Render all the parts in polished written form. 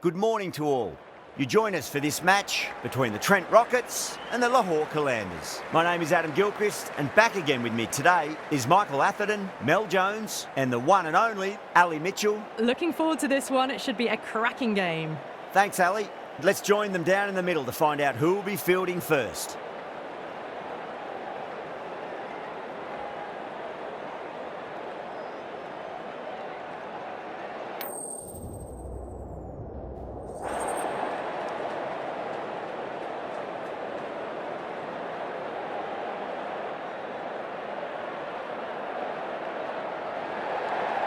Good morning to all. You join us for this match between the Trent Rockets and the Lahore Calanders. My name is Adam Gilchrist, and back again with me today is Michael Atherton, Mel Jones, and the one and only Ali Mitchell. Looking forward to this one. It should be a cracking game. Thanks, Ali. Let's join them down in the middle to find out who will be fielding first.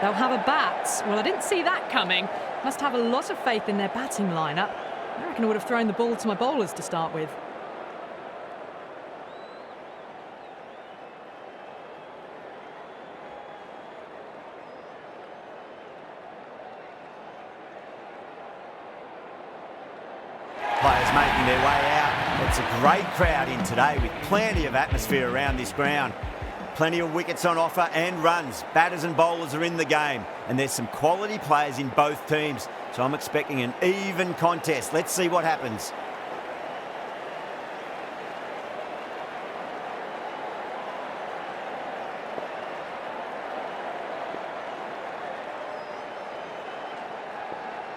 They'll have a bat. Well, I didn't see that coming. Must have a lot of faith in their batting lineup. I reckon I would have thrown the ball to my bowlers to start with. Players making their way out. It's a great crowd in today with plenty of atmosphere around this ground. Plenty of wickets on offer and runs. Batters and bowlers are in the game, and there's some quality players in both teams. So I'm expecting an even contest. Let's see what happens.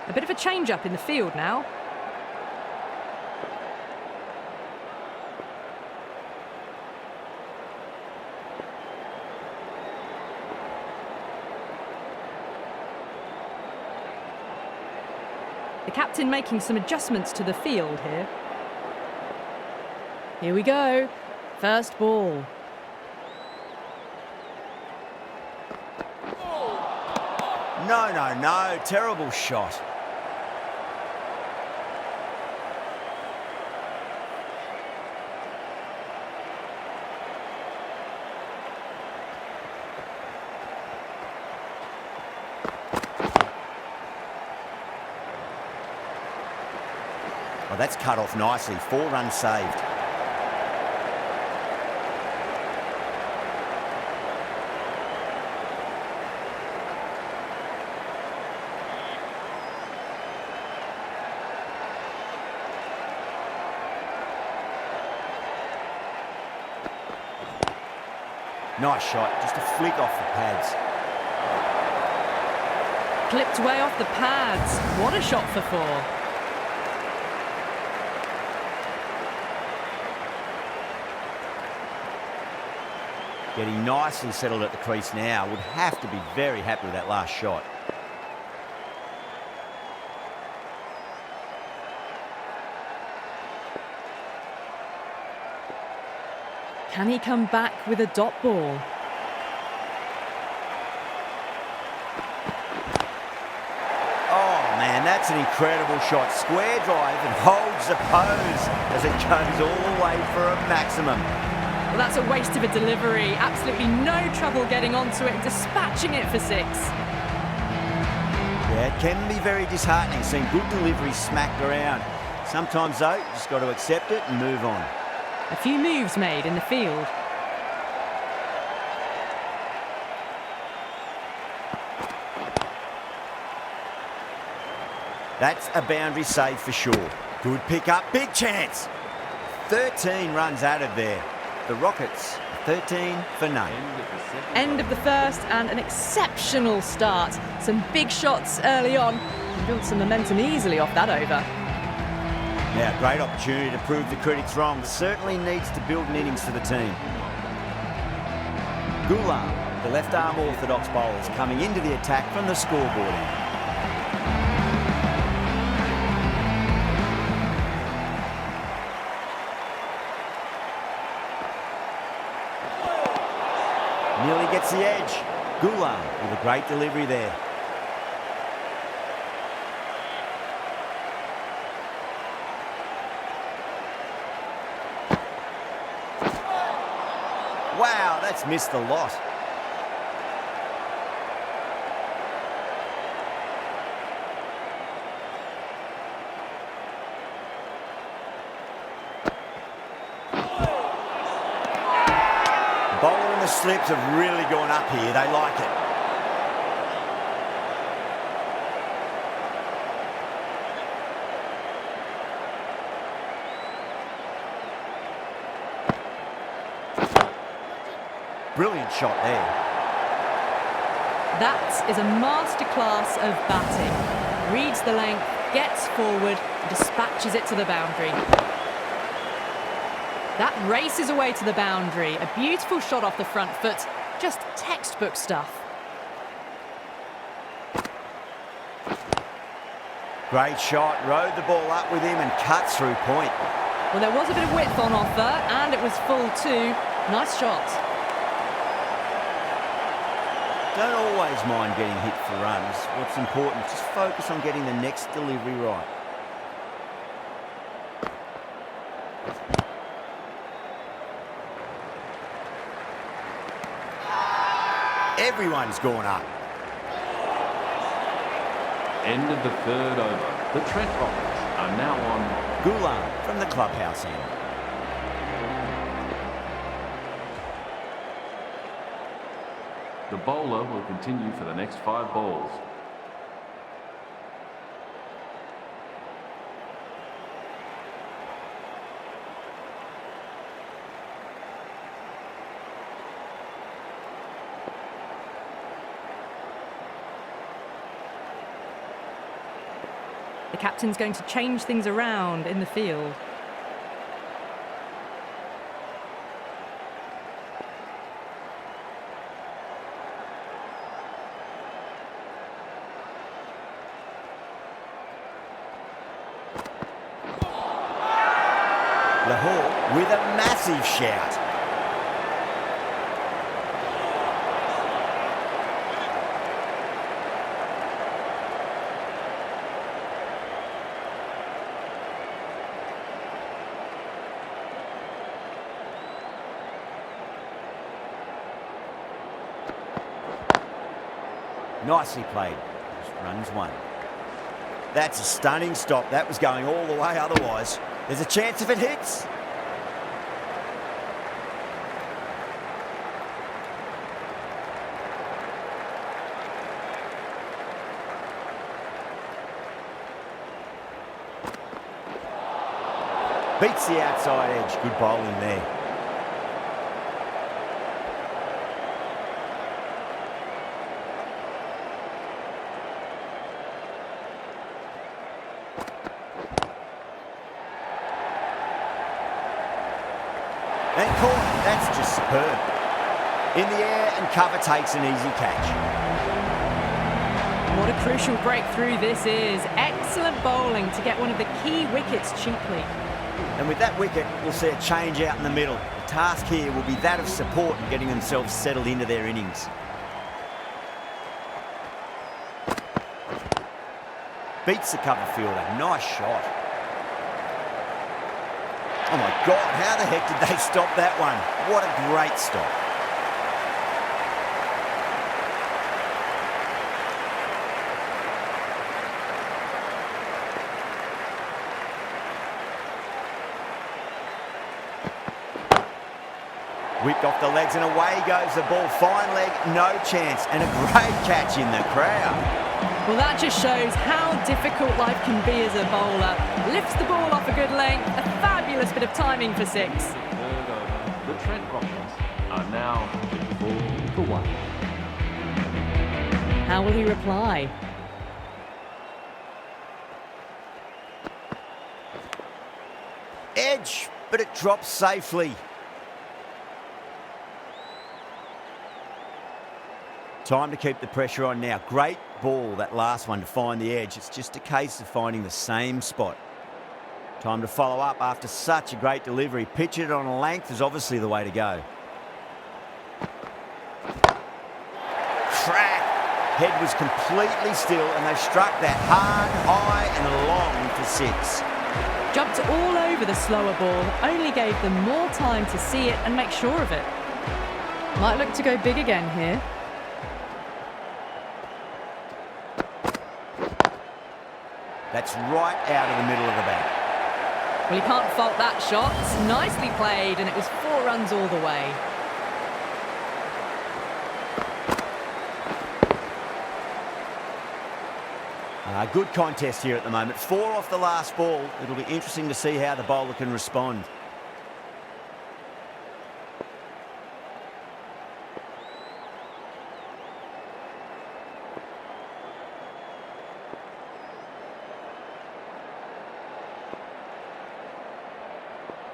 A bit of a change-up in the field now. The captain making some adjustments to the field here. Here we go. First ball. No. Terrible shot. Well, that's cut off nicely. 4 runs saved. Nice shot, just a flick off the pads. Clipped way off the pads. What a shot for 4. Getting nicely settled at the crease now. Would have to be very happy with that last shot. Can he come back with a dot ball? Oh man, that's an incredible shot. Square drive and holds the pose as it goes all the way for a maximum. Well, that's a waste of a delivery. Absolutely no trouble getting onto it and dispatching it for 6. Yeah, it can be very disheartening seeing good deliveries smacked around. Sometimes, though, you just got to accept it and move on. A few moves made in the field. That's a boundary save for sure. Good pick up, big chance. 13 runs added there. The Rockets, 13 for none. End of the first and an exceptional start. Some big shots early on. And built some momentum easily off that over. Now, great opportunity to prove the critics wrong. Certainly needs to build an innings for the team. Ghulam, the left-arm orthodox bowler, is coming into the attack from the scoreboard end. Nearly gets the edge. Ghulam with a great delivery there. Wow, that's missed a lot. Bowler and the slips have really gone up here. They like it. shot there. That is a masterclass of batting. Reads the length, gets forward, and dispatches it to the boundary. That races away to the boundary. A beautiful shot off the front foot. Just textbook stuff. Great shot, rode the ball up with him and cuts through point. Well, there was a bit of width on offer, and it was full too. Nice shot. Don't always mind getting hit for runs. What's important, just focus on getting the next delivery right. Everyone's gone up. End of the third over. The Trent Rockets are now on Gulam from the clubhouse end. The bowler will continue for the next 5 balls. The captain's going to change things around in the field. Lahore with a massive shout. Nicely played. Just runs one. That's a stunning stop. That was going all the way otherwise. There's a chance if it hits. Beats the outside edge. Good bowling there. And caught. That's just superb. In the air and cover takes an easy catch. What a crucial breakthrough this is. Excellent bowling to get one of the key wickets cheaply. And with that wicket, we'll see a change out in the middle. The task here will be that of support and getting themselves settled into their innings. Beats the cover fielder. Nice shot. Oh my God, how the heck did they stop that one? What a great stop. Whipped off the legs and away goes the ball. Fine leg, no chance. And a great catch in the crowd. Well, that just shows how difficult life can be as a bowler. Lifts the ball off a good length. A fabulous bit of timing for 6. Third over. The Trent Rockets are now 4-1. How will he reply? Edge, but it drops safely. Time to keep the pressure on now. Great ball, that last one, to find the edge. It's just a case of finding the same spot. Time to follow up after such a great delivery. Pitch it on a length is obviously the way to go. Crack! Head was completely still and they struck that hard, high and long for 6. Jumped all over the slower ball. Only gave them more time to see it and make sure of it. Might look to go big again here. That's right out of the middle of the bat. Well, you can't fault that shot. Nicely played, and it was 4 runs all the way. Good contest here at the moment. 4 off the last ball. It'll be interesting to see how the bowler can respond.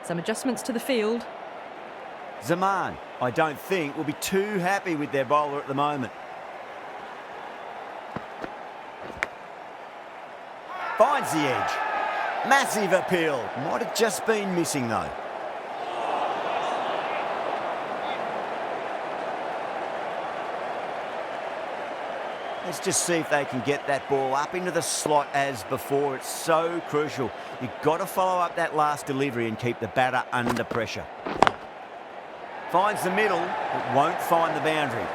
Some adjustments to the field. Zaman, I don't think, will be too happy with their bowler at the moment. Finds the edge. Massive appeal. Might have just been missing though. Let's just see if they can get that ball up into the slot as before. It's so crucial. You've got to follow up that last delivery and keep the batter under pressure. Finds the middle, but won't find the boundary.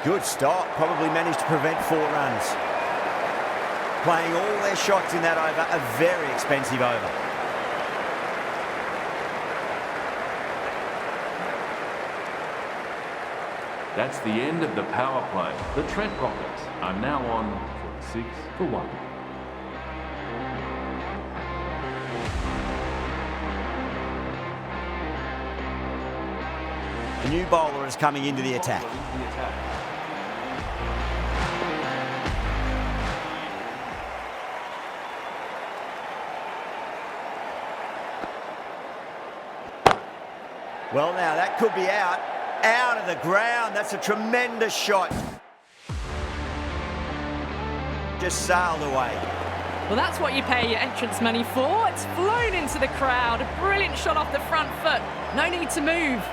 Good stop. Probably managed to prevent 4 runs. Playing all their shots in that over, a very expensive over. That's the end of the power play. The Trent Rockets are now on 6 for 1. The new bowler is coming into the attack. Well, now that could be out of the ground. That's a tremendous shot. Just sailed away. Well, that's what you pay your entrance money for. It's flown into the crowd. A brilliant shot off the front foot. No need to move.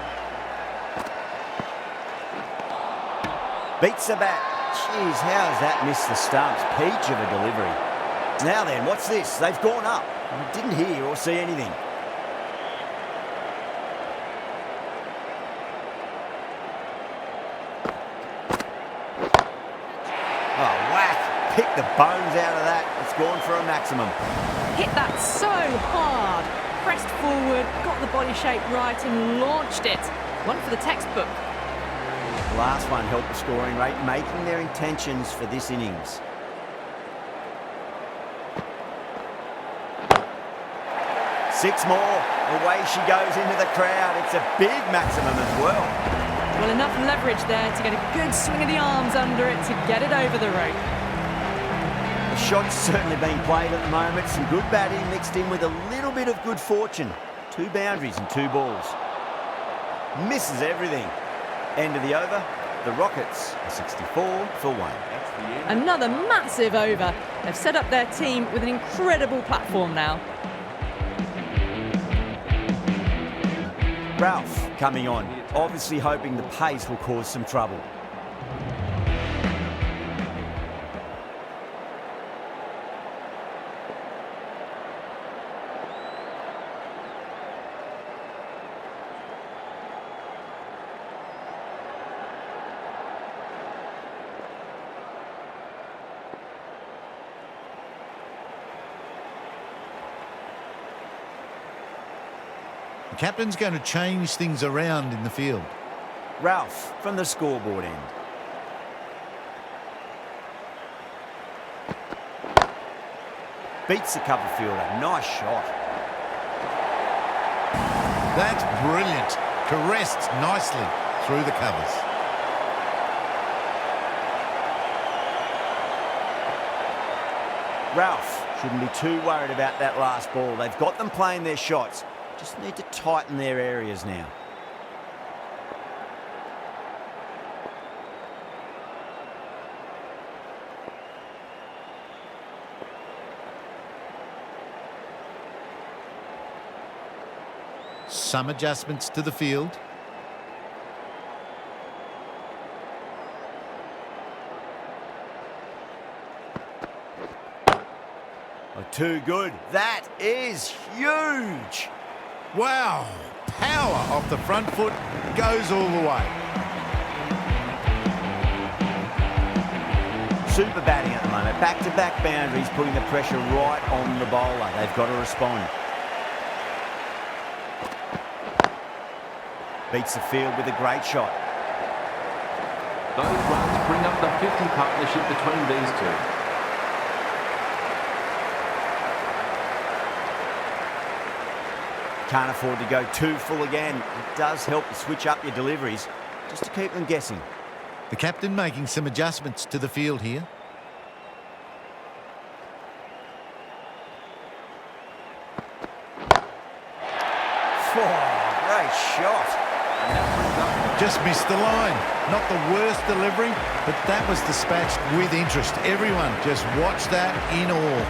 Beats the bat. Jeez, how has that missed the stumps? Peach of a delivery. Now then, what's this? They've gone up. I didn't hear or see anything. Oh, whack. Pick the bones out of that. It's gone for a maximum. Hit that so hard. Pressed forward, got the body shape right and launched it. One for the textbook. The last one helped the scoring rate, making their intentions for this innings. Six more. Away she goes into the crowd. It's a big maximum as well. Well, enough leverage there to get a good swing of the arms under it to get it over the rope. The shot's certainly being played at the moment. Some good batting mixed in with a little bit of good fortune. 2 boundaries and 2 balls. Misses everything. End of the over. The Rockets are 64 for 1. Another massive over. They've set up their team with an incredible platform now. Ralph coming on, obviously hoping the pace will cause some trouble. The captain's going to change things around in the field. Ralph from the scoreboard end. Beats the cover fielder. Nice shot. That's brilliant. Caressed nicely through the covers. Ralph shouldn't be too worried about that last ball. They've got them playing their shots. Just need to tighten their areas now. Some adjustments to the field. Oh, too good. That is huge. Wow! Power off the front foot, goes all the way. Super batting at the moment. Back-to-back boundaries, putting the pressure right on the bowler. They've got to respond. Beats the field with a great shot. Those runs bring up the 50 partnership between these two. Can't afford to go too full again. It does help to switch up your deliveries, just to keep them guessing. The captain making some adjustments to the field here. Oh, great shot. And that brings up Just missed the line. Not the worst delivery, but that was dispatched with interest. Everyone just watched that in awe.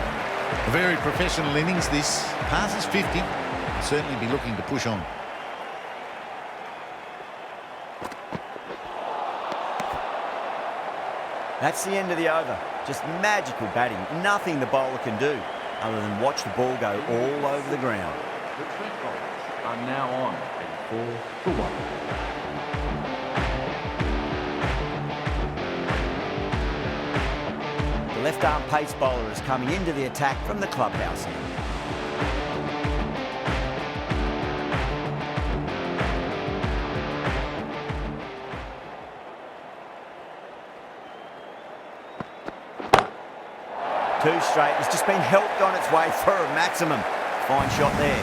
A very professional innings this. Passes 50. Certainly be looking to push on. That's the end of the over. Just magical batting. Nothing the bowler can do other than watch the ball go all over the ground. the Trent Rockets are now on a 4-1. The left-arm pace bowler is coming into the attack from the clubhouse end. Two straight. It's just been helped on its way for a maximum. Fine shot there.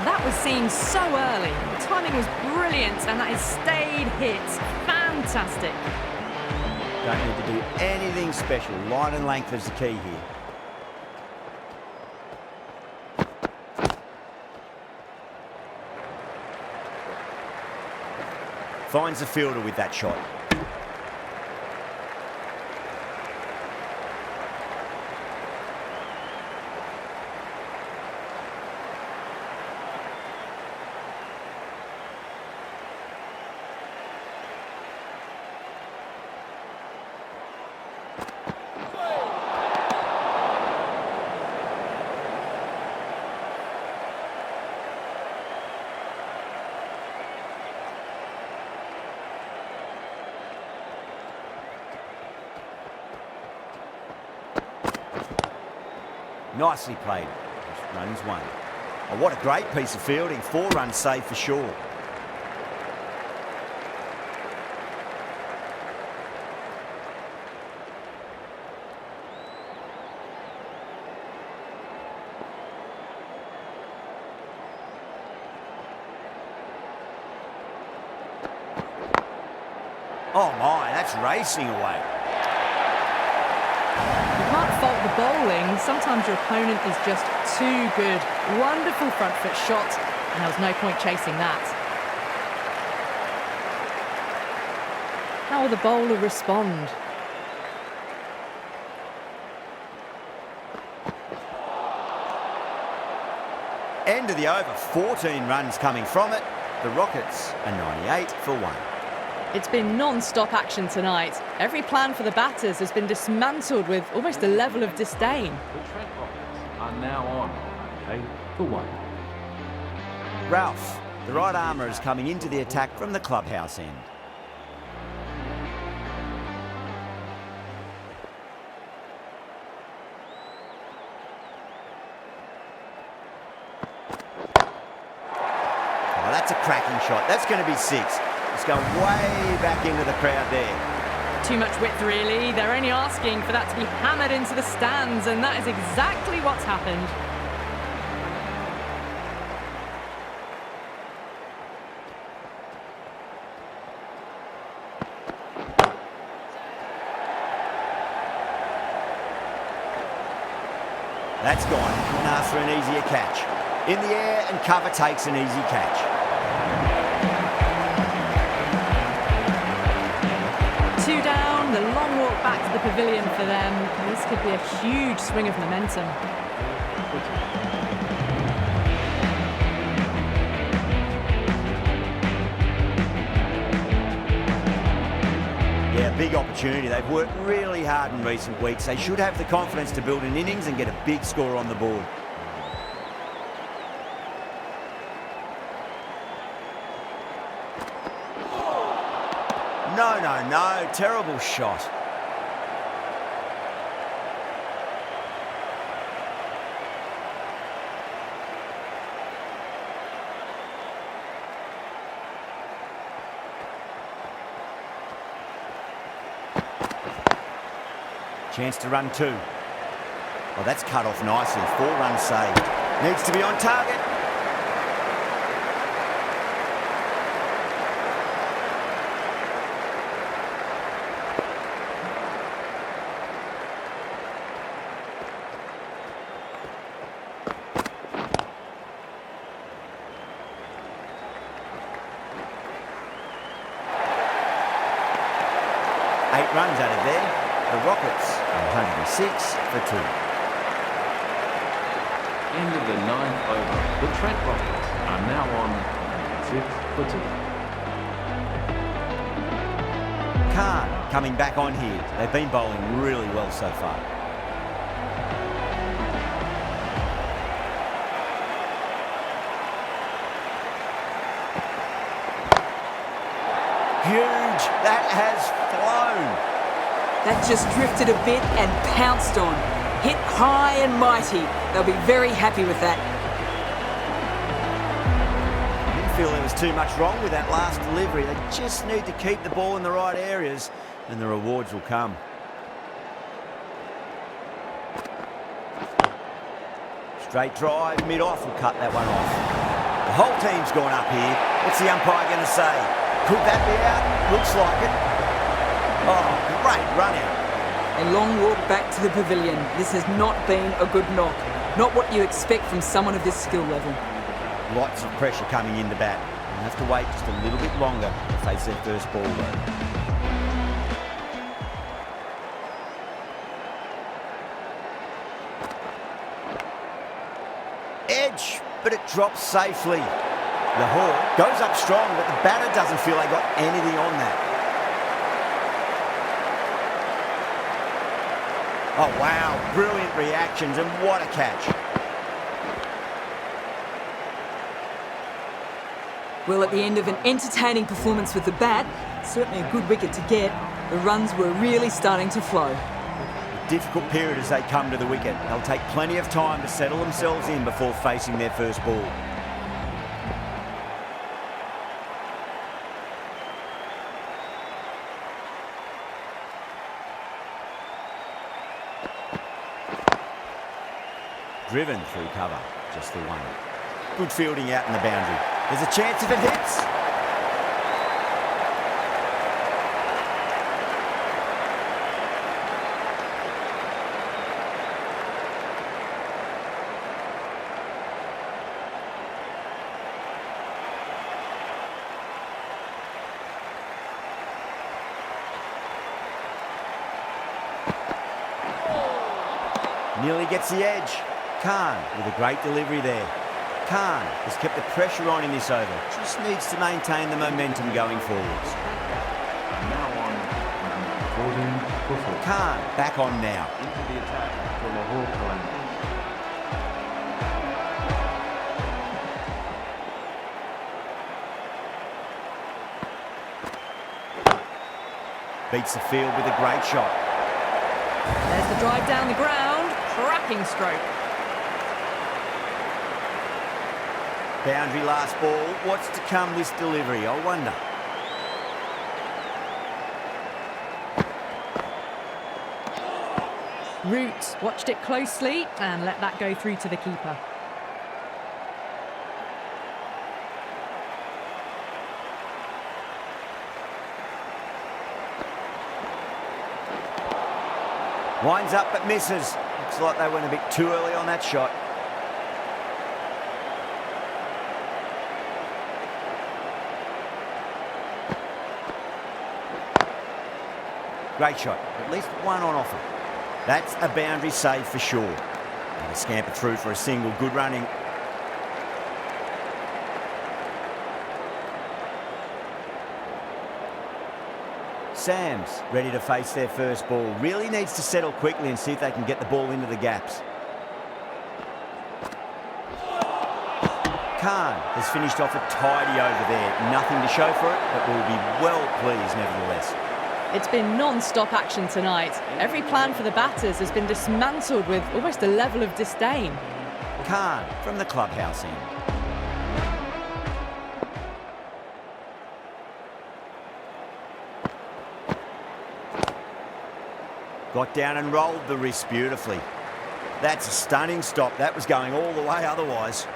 That was seen so early. The timing was brilliant and that has stayed hits. Fantastic. Don't need to do anything special. Line and length is the key here. Finds the fielder with that shot. Nicely played. Just runs one. Oh, what a great piece of fielding. 4 runs saved for sure. Oh my, that's racing away. You can't fault the bowling. Sometimes your opponent is just too good. Wonderful front foot shot, and there was no point chasing that. How will the bowler respond? End of the over, 14 runs coming from it. The Rockets are 98 for 1. It's been non-stop action tonight. Every plan for the batters has been dismantled with almost a level of disdain. The Trent Rockets are now on 8-1. Ralph, the right armour, is coming into the attack from the clubhouse end. Oh, that's a cracking shot. That's going to be 6. It's going way back into the crowd there. Too much width, really. They're only asking for that to be hammered into the stands, and that is exactly what's happened. That's gone. Couldn't ask for an easier catch. In the air, and cover takes an easy catch. 2 down, the long walk back to the pavilion for them. This could be a huge swing of momentum. Yeah, big opportunity. They've worked really hard in recent weeks. They should have the confidence to build an innings and get a big score on the board. No, no, no. Terrible shot. Chance to run 2. Well, that's cut off nicely. 4 runs saved. Needs to be on target. 8 runs added there. The Rockets 106 for 2. End of the 9th over. The Trent Rockets are now on 106 for 2. Khan coming back on here. They've been bowling really well so far. Huge. That has flown. That just drifted a bit and pounced on. Hit high and mighty. They'll be very happy with that. I didn't feel there was too much wrong with that last delivery. They just need to keep the ball in the right areas and the rewards will come. Straight drive, mid-off will cut that one off. The whole team's gone up here. What's the umpire going to say? Could that be out? Looks like it. Oh, great run out. A long walk back to the pavilion. This has not been a good knock. Not what you expect from someone of this skill level. Lots of pressure coming in the bat. They'll have to wait just a little bit longer to face their first ball though. Edge, but it drops safely. Lahore goes up strong, but the batter doesn't feel they got anything on that. Oh, wow. Brilliant reactions, and what a catch. Well, at the end of an entertaining performance with the bat, certainly a good wicket to get, the runs were really starting to flow. A difficult period as they come to the wicket. They'll take plenty of time to settle themselves in before facing their first ball. Driven through cover, just the one. Good fielding out in the boundary. There's a chance if it hits. Nearly gets the edge. Khan with a great delivery there. Khan has kept the pressure on in this over. Just needs to maintain the momentum going forwards. Now on 14 for 4. Khan back on now. Into the attack for Lahore Qalandars. Beats the field with a great shot. There's the drive down the ground. Cracking stroke. Boundary last ball. What's to come this delivery, I wonder. Root watched it closely and let that go through to the keeper. Winds up but misses. Looks like they went a bit too early on that shot. Great shot. At least one on offer. That's a boundary save for sure. And they scamper through for a single. Good running. Sam's ready to face their first ball. Really needs to settle quickly and see if they can get the ball into the gaps. Khan has finished off a tidy over there. Nothing to show for it, but will be well pleased nevertheless. It's been non-stop action tonight. Every plan for the batters has been dismantled with almost a level of disdain. Khan from the clubhouse end. Got down and rolled the wrist beautifully. That's a stunning stop. That was going all the way otherwise.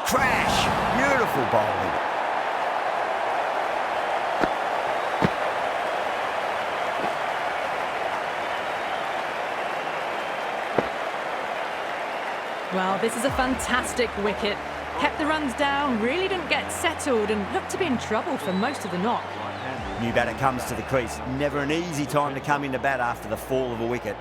Crash! Beautiful bowling. Well, this is a fantastic wicket. Kept the runs down, really didn't get settled and looked to be in trouble for most of the knock. New batter comes to the crease. Never an easy time to come into bat after the fall of a wicket.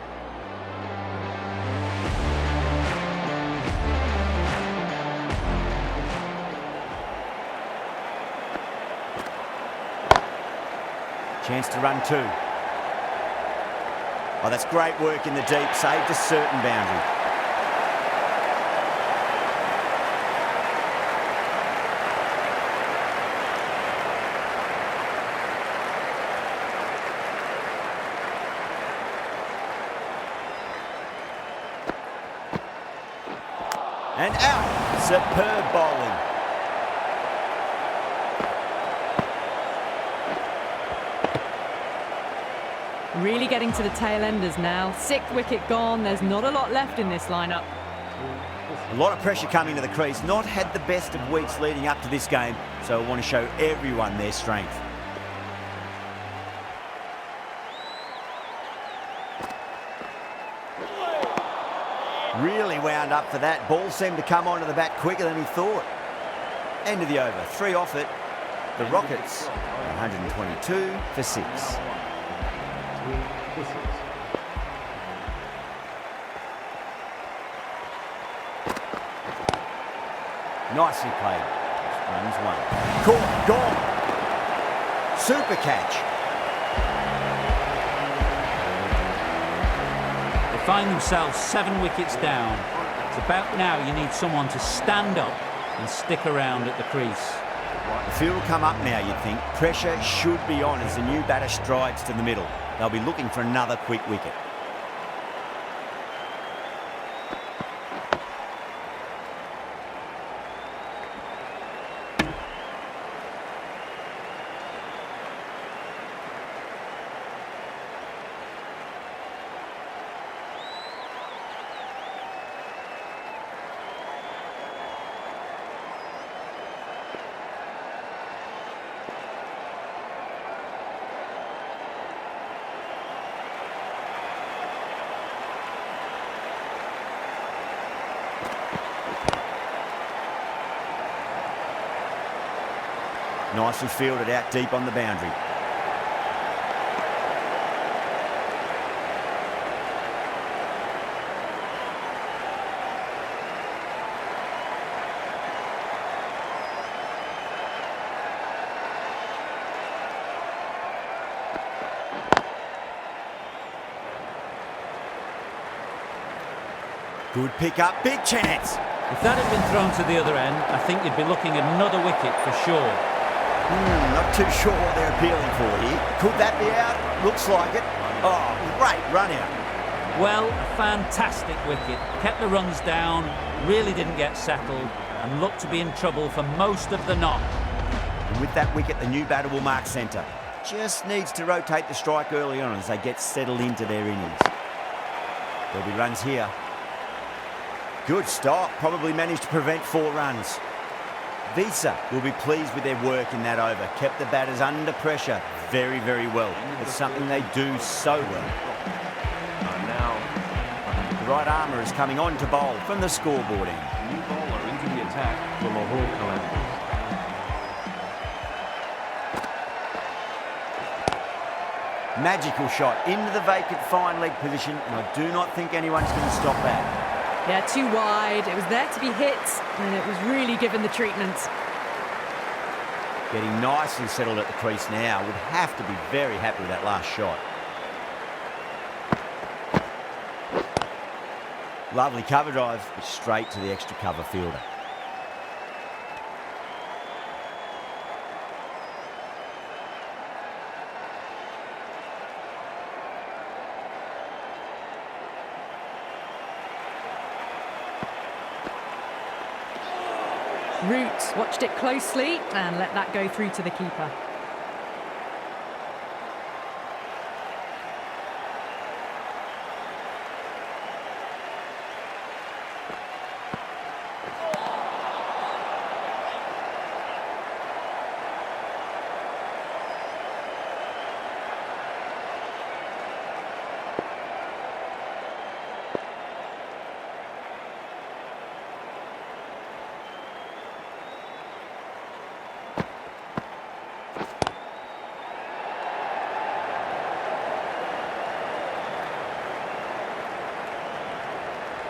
Chance to run 2. Oh, that's great work in the deep. Saved a certain boundary. And out. Superb bowling. Really getting to the tail enders now. 6th wicket gone. There's not a lot left in this lineup. A lot of pressure coming to the crease. Not had the best of weeks leading up to this game, so I want to show everyone their strength. Really wound up for that. Ball seemed to come onto the bat quicker than he thought. End of the over. 3 off it. The Rockets, 122 for 6. Nicely played. Runs 1. Caught. Gone. Super catch. They find themselves 7 wickets down. It's about now you need someone to stand up and stick around at the crease. The field will come up now, you'd think. Pressure should be on as the new batter strides to the middle. They'll be looking for another quick wicket. Nicely fielded out deep on the boundary. Good pick up, big chance. If that had been thrown to the other end, I think you'd be looking at another wicket for sure. Not too sure what they're appealing for here. Could that be out? Looks like it. Oh, great run out. Well, a fantastic wicket. Kept the runs down, really didn't get settled, and looked to be in trouble for most of the knock. And with that wicket, the new batter will mark centre. Just needs to rotate the strike early on as they get settled into their innings. There'll be runs here. Good stop. Probably managed to prevent 4 runs. Visa will be pleased with their work in that over. Kept the batters under pressure very, very well. It's something they do so well. The right armour is coming on to bowl from the scoreboard end. New bowler into the attack for Lahore Qalandars. Magical shot into the vacant fine leg position, and I do not think anyone's going to stop that. Yeah, too wide. It was there to be hit, and it was really given the treatment. Getting nicely settled at the crease now. Would have to be very happy with that last shot. Lovely cover drive, but straight to the extra cover fielder. Root watched it closely and let that go through to the keeper.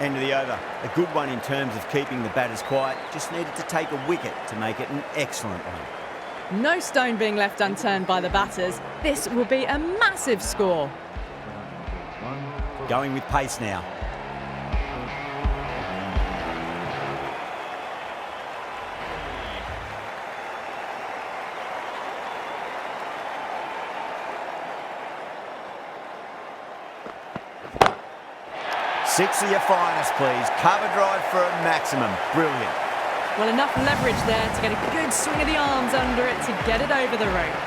End of the over. A good one in terms of keeping the batters quiet. Just needed to take a wicket to make it an excellent one. No stone being left unturned by the batters. This will be a massive score. Going with pace now. Six of your finest, please. Cover drive for a maximum. Brilliant. Well, enough leverage there to get a good swing of the arms under it to get it over the rope.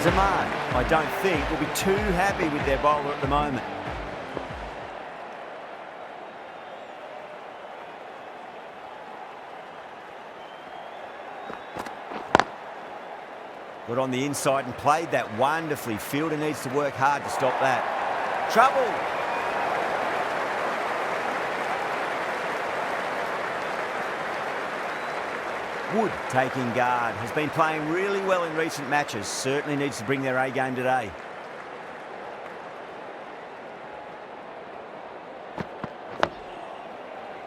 Zaman, I don't think, will be too happy with their bowler at the moment. Got on the inside and played that wonderfully. Fielder needs to work hard to stop that. Trouble! Wood taking guard. Has been playing really well in recent matches. Certainly needs to bring their A game today.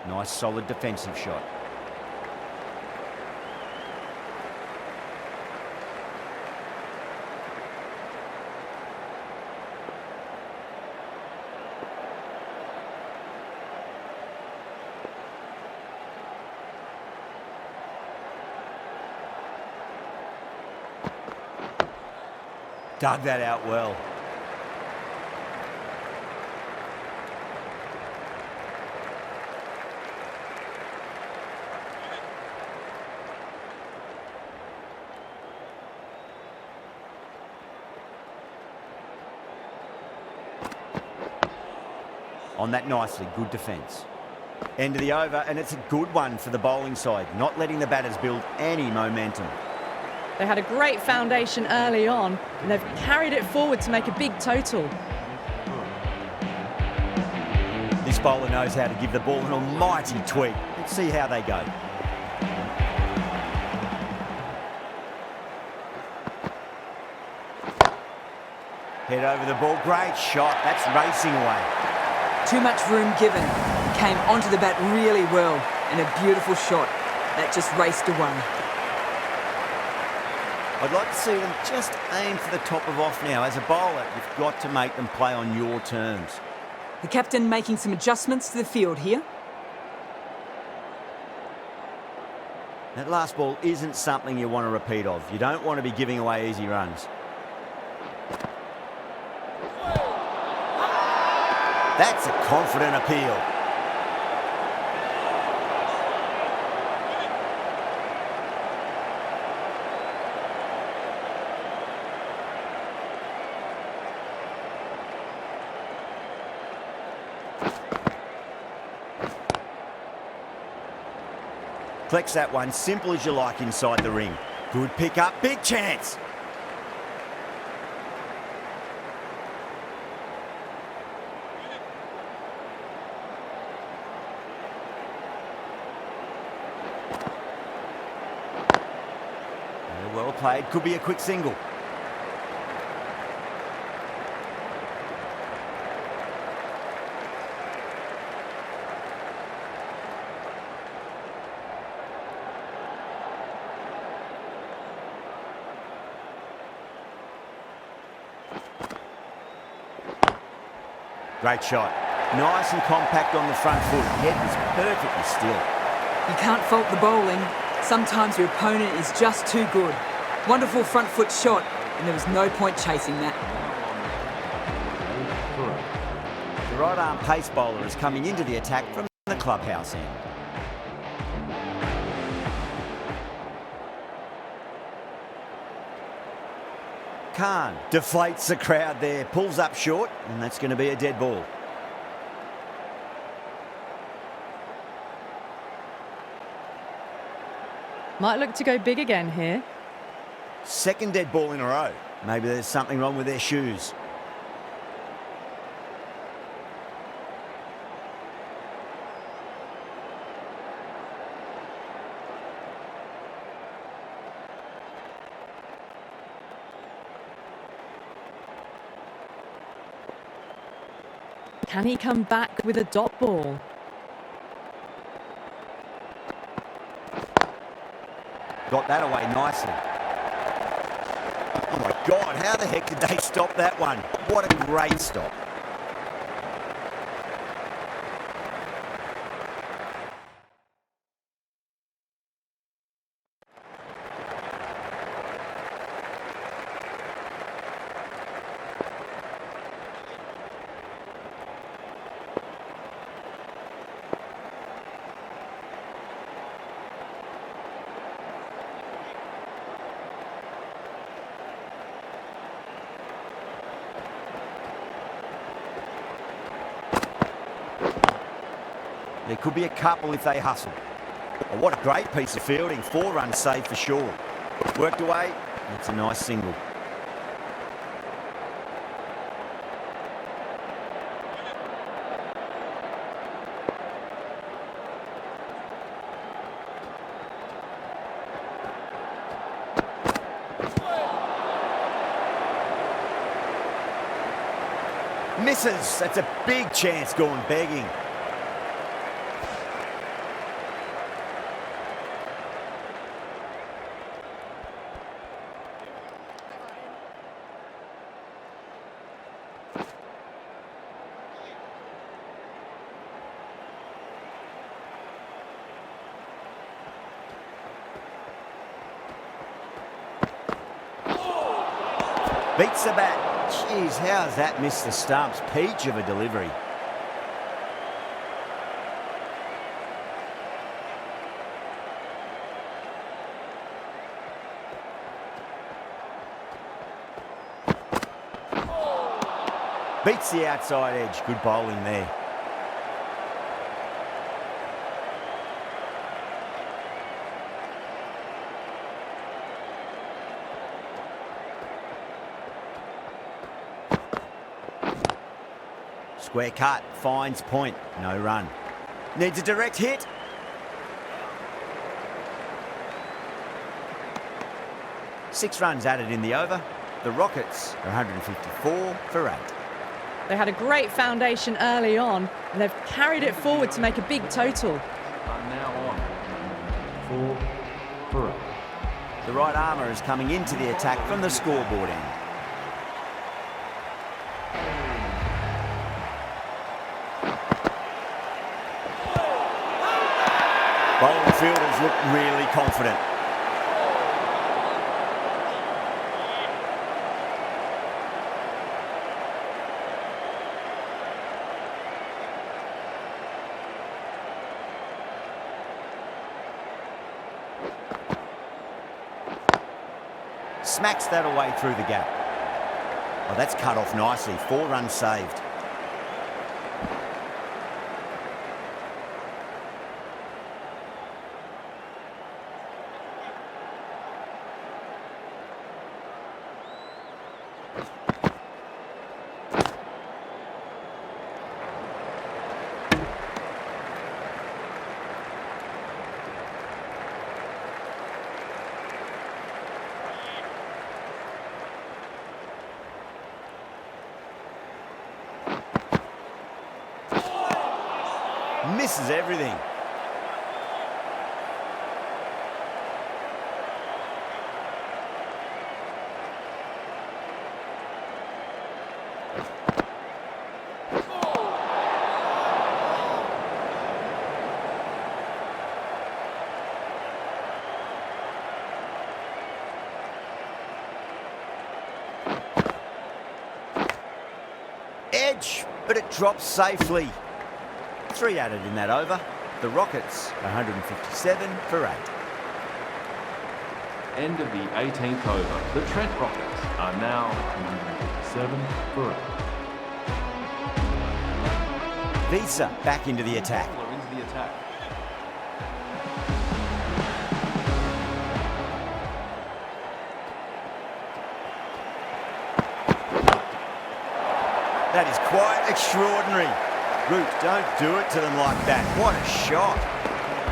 Nice solid defensive shot. Dug that out well. On that nicely, good defence. End of the over, and it's a good one for the bowling side, not letting the batters build any momentum. They had a great foundation early on, and they've carried it forward to make a big total. This bowler knows how to give the ball an almighty tweak. Let's see how they go. Head over the ball, great shot. That's racing away. Too much room given. He came onto the bat really well, and a beautiful shot. That just raced away. I'd like to see them just aim for the top of off now. As a bowler, you've got to make them play on your terms. The captain making some adjustments to the field here. That last ball isn't something you want to repeat of. You don't want to be giving away easy runs. That's a confident appeal. Flex that one, simple as you like inside the ring. Good pick up, big chance. Well played, could be a quick single. Great shot. Nice and compact on the front foot. Head was perfectly still. You can't fault the bowling. Sometimes your opponent is just too good. Wonderful front foot shot, and there was no point chasing that. The right arm pace bowler is coming into the attack from the clubhouse end. Khan deflates the crowd there, pulls up short, and that's going to be a dead ball. Might look to go big again here. Second dead ball in a row. Maybe there's something wrong with their shoes. Can he come back with a dot ball? Got that away nicely. Oh my God, how the heck did they stop that one? What a great stop. There could be a couple if they hustle. Oh, what a great piece of fielding. 4 runs saved for sure. Worked away. That's a nice single. Misses. That's a big chance going begging. Beats the bat. Jeez, how's that missed the stumps? Peach of a delivery. Beats the outside edge. Good bowling there. Square cut, finds point, no run. Needs a direct hit. Six runs added in the over. The Rockets are 154 for 8. They had a great foundation early on, and they've carried it forward to make a big total. Are now on 4 for 8. The right armour is coming into the attack from the scoreboard end. Bowling fielders look really confident. Smacks that away through the gap. Oh, that's cut off nicely. 4 runs saved. Misses everything. Edge, but it drops safely. 3 added in that over. The Rockets, 157 for 8. End of the 18th over. The Trent Rockets are now 157 for 8. Visa back into the attack. Into the attack. That is quite extraordinary. Root, don't do it to them like that. What a shot.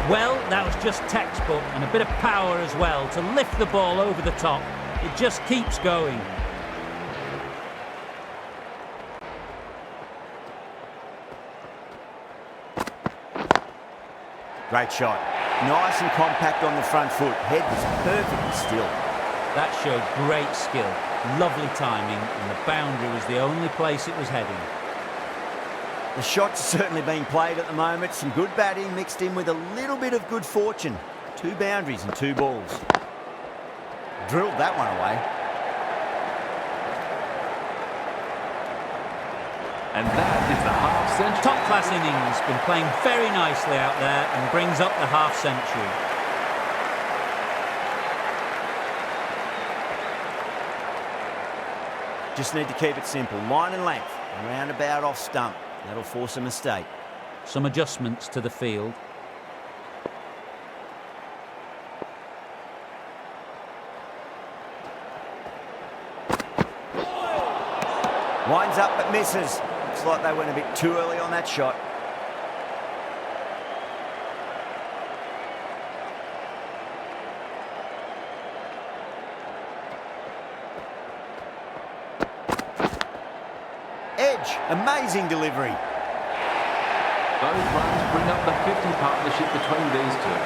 Well, that was just textbook, and a bit of power as well to lift the ball over the top. It just keeps going. Great shot. Nice and compact on the front foot. Head was perfectly still. That showed great skill, lovely timing, and the boundary was the only place it was heading. The shot's certainly being played at the moment. Some good batting mixed in with a little bit of good fortune. 2 boundaries and 2 balls. Drilled that one away. And that is the half-century. Top-class innings, been playing very nicely out there and brings up the half-century. Just need to keep it simple. Line and length. Roundabout off stump. That'll force a mistake. Some adjustments to the field. Winds up but misses. Looks like they went a bit too early on that shot. Edge, amazing delivery. Those runs bring up the 50 partnership between these two.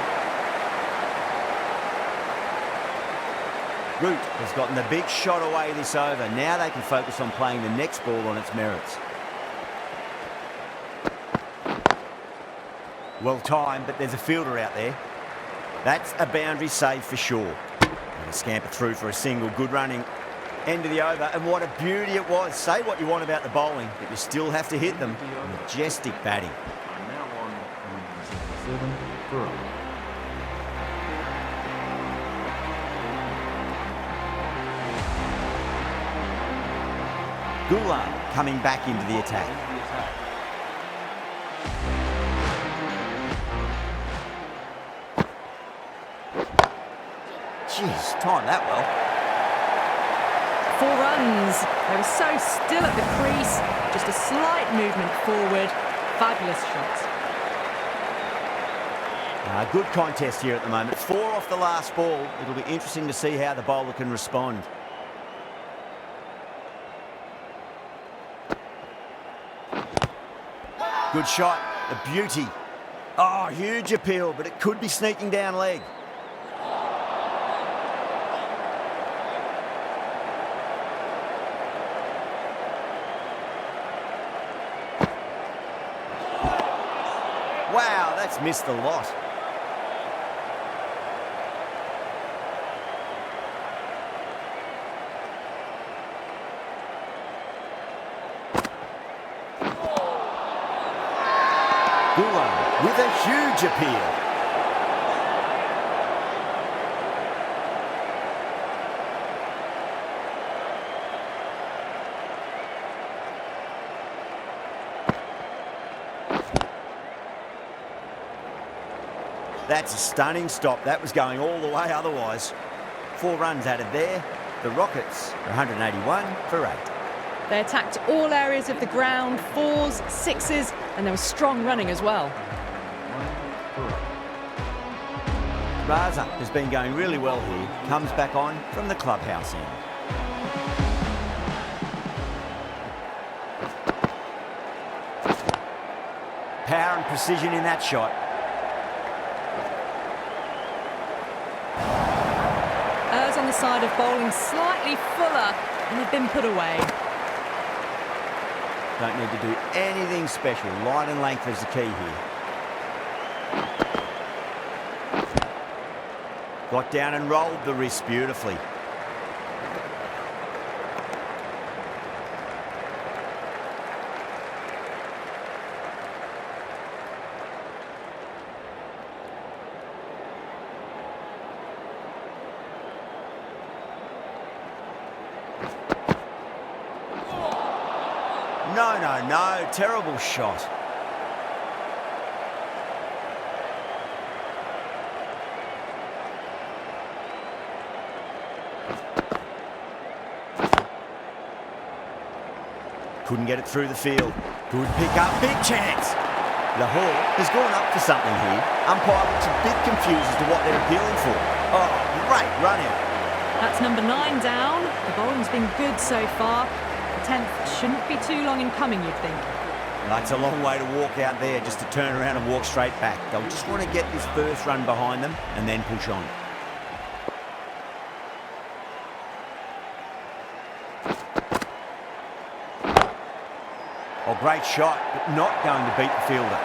Root has gotten the big shot away this over. Now they can focus on playing the next ball on its merits. Well timed, but there's a fielder out there. That's a boundary save for sure. And a scamper through for a single. Good running. End of the over, and what a beauty it was. Say what you want about the bowling, but you still have to hit them. Majestic batting. I'm now on 7 for 8. Gulam coming back into the attack. Jeez, timed that well. 4 runs. They were so still at the crease. Just a slight movement forward. Fabulous shots. Good contest here at the moment. 4 off the last ball. It'll be interesting to see how the bowler can respond. Good shot. A beauty. Oh, huge appeal, but it could be sneaking down leg. Wow, that's missed a lot. Gulam with a huge appeal. That's a stunning stop. That was going all the way otherwise. 4 runs added there. The Rockets are 181 for 8. They attacked all areas of the ground, 4s, 6s, and there was strong running as well. Raza has been going really well here. Comes back on from the clubhouse end. Power and precision in that shot. Errs on the side of bowling slightly fuller, and they've been put away. Don't need to do anything special. Line and length is the key here. Got down and rolled the wrist beautifully. No. Terrible shot. Couldn't get it through the field. Good pick up, big chance. Lahore has gone up for something here. Umpire looks a bit confused as to what they're appealing for. Oh, great run out. That's number 9 down. The bowling's been good so far. The 10th shouldn't be too long in coming, you'd think. That's a long way to walk out there just to turn around and walk straight back. They'll just want to get this first run behind them and then push on. Oh, great shot, but not going to beat the fielder.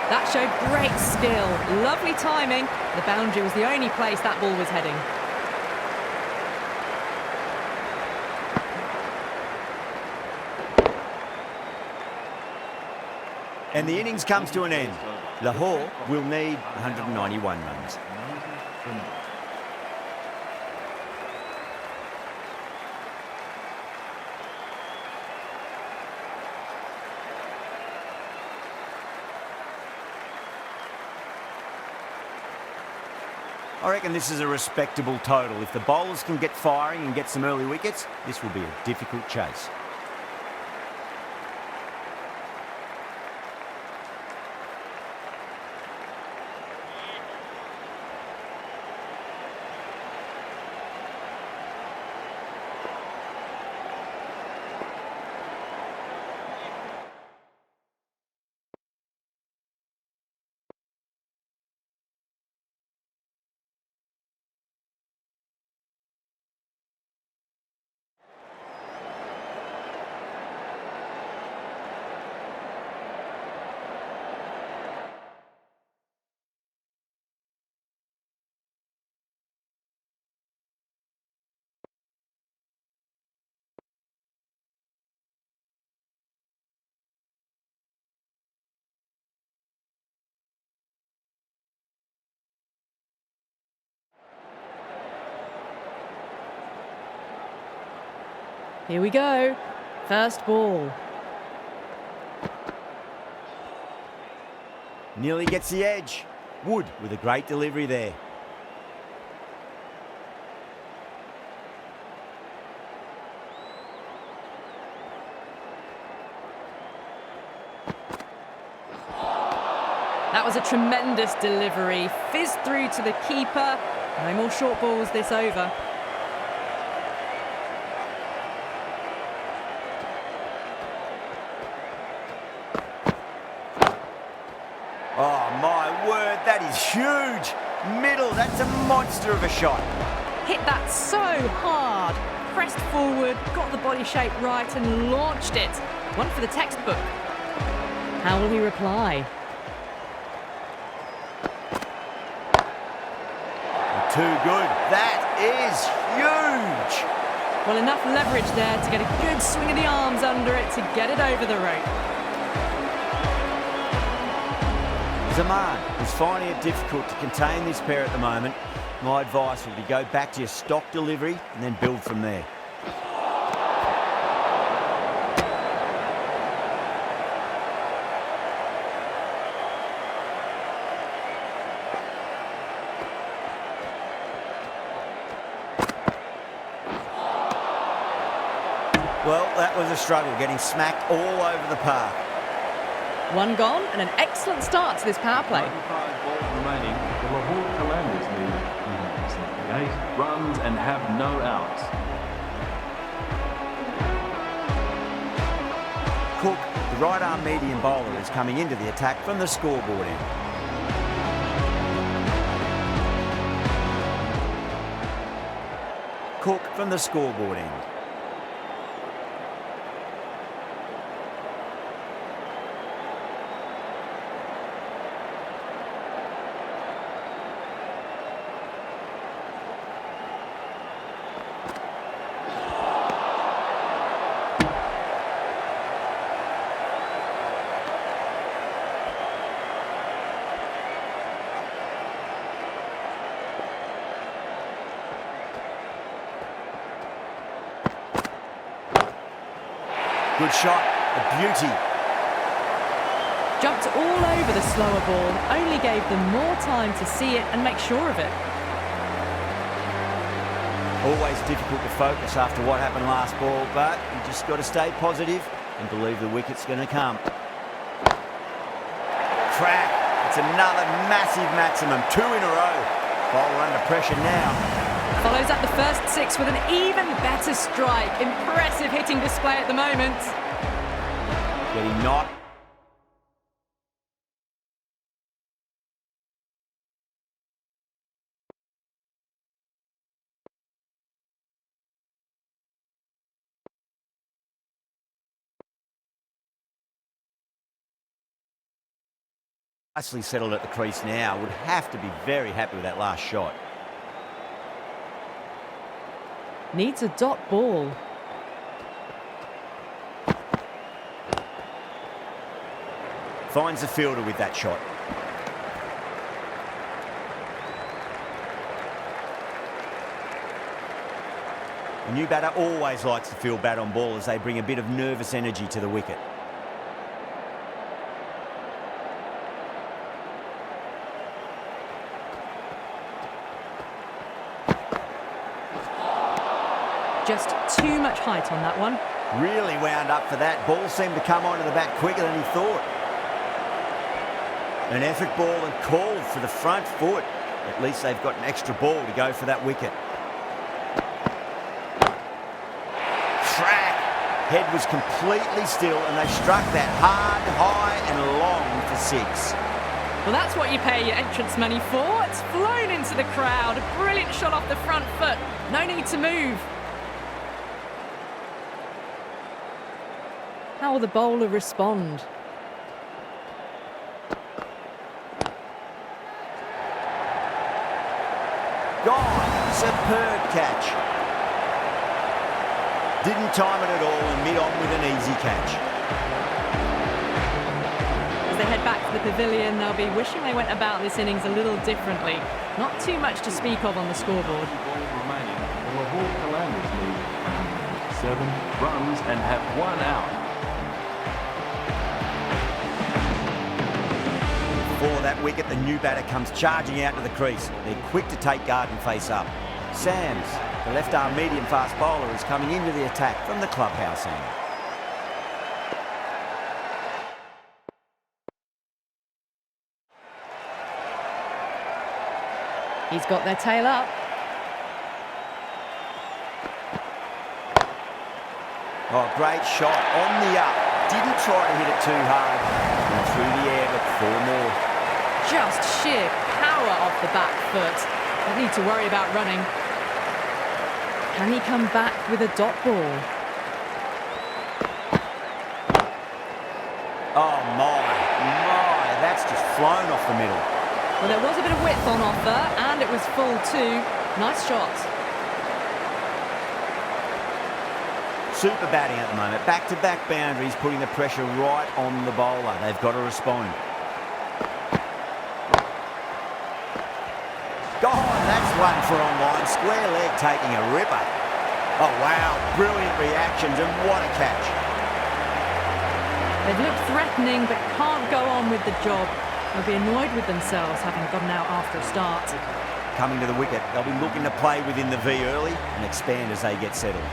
That showed great skill. Lovely timing. The boundary was the only place that ball was heading. And the innings comes to an end. Lahore will need 191 runs. I reckon this is a respectable total. If the bowlers can get firing and get some early wickets, this will be a difficult chase. Here we go. First ball. Nearly gets the edge. Wood with a great delivery there. That was a tremendous delivery. Fizzed through to the keeper. No more short balls this over. Oh, my word, that is huge. Middle, that's a monster of a shot. Hit that so hard. Pressed forward, got the body shape right and launched it. One for the textbook. How will he reply? Too good. That is huge. Well, enough leverage there to get a good swing of the arms under it to get it over the rope. Zaman is finding it difficult to contain this pair at the moment. My advice would be go back to your stock delivery and then build from there. Well, that was a struggle, getting smacked all over the park. One gone and an excellent start to this power play. 95 balls remaining. The Lahore Commanders need 8 runs and have no outs. Cook, the right-arm medium bowler, is coming into the attack from the scoreboard end. Cook from the scoreboard end. Good shot, a beauty. Jumped all over the slower ball, only gave them more time to see it and make sure of it. Always difficult to focus after what happened last ball, but you just got to stay positive and believe the wicket's going to come. Crack. It's another massive maximum, 2 in a row. Bowler under pressure now. Follows up the first 6 with an even better strike. Impressive hitting display at the moment. Getting not Nicely settled at the crease now. Would have to be very happy with that last shot. Needs a dot ball. Finds the fielder with that shot. The new batter always likes to field bat on ball as they bring a bit of nervous energy to the wicket. Just too much height on that one. Really wound up for that. Ball seemed to come onto the bat quicker than he thought. An effort ball and called for the front foot. At least they've got an extra ball to go for that wicket. Track. Head was completely still and they struck that hard, high and long for 6. Well, that's what you pay your entrance money for. It's flown into the crowd. A brilliant shot off the front foot. No need to move. How will the bowler respond? Gone. Superb catch. Didn't time it at all and mid-on with an easy catch. As they head back to the pavilion, they'll be wishing they went about this innings a little differently. Not too much to speak of on the scoreboard. Balls remaining. The Lahore Qalandars need 7 runs and have 1 out. For that wicket, the new batter comes charging out to the crease. They're quick to take guard and face up. Sams, the left-arm medium-fast bowler, is coming into the attack from the clubhouse end. He's got their tail up. Oh, great shot on the up. Didn't try to hit it too hard. And through the air, but 4 more. Just sheer power off the back foot. Don't need to worry about running. Can he come back with a dot ball? Oh my, that's just flown off the middle. Well, there was a bit of width on offer, and it was full too. Nice shot. Super batting at the moment. Back-to-back boundaries, putting the pressure right on the bowler. They've got to respond. Gone, that's one for online. Square leg taking a ripper. Oh, wow, brilliant reactions, and what a catch. They've looked threatening, but can't go on with the job. They'll be annoyed with themselves, having gotten out after a start. Coming to the wicket, they'll be looking to play within the V early and expand as they get settled.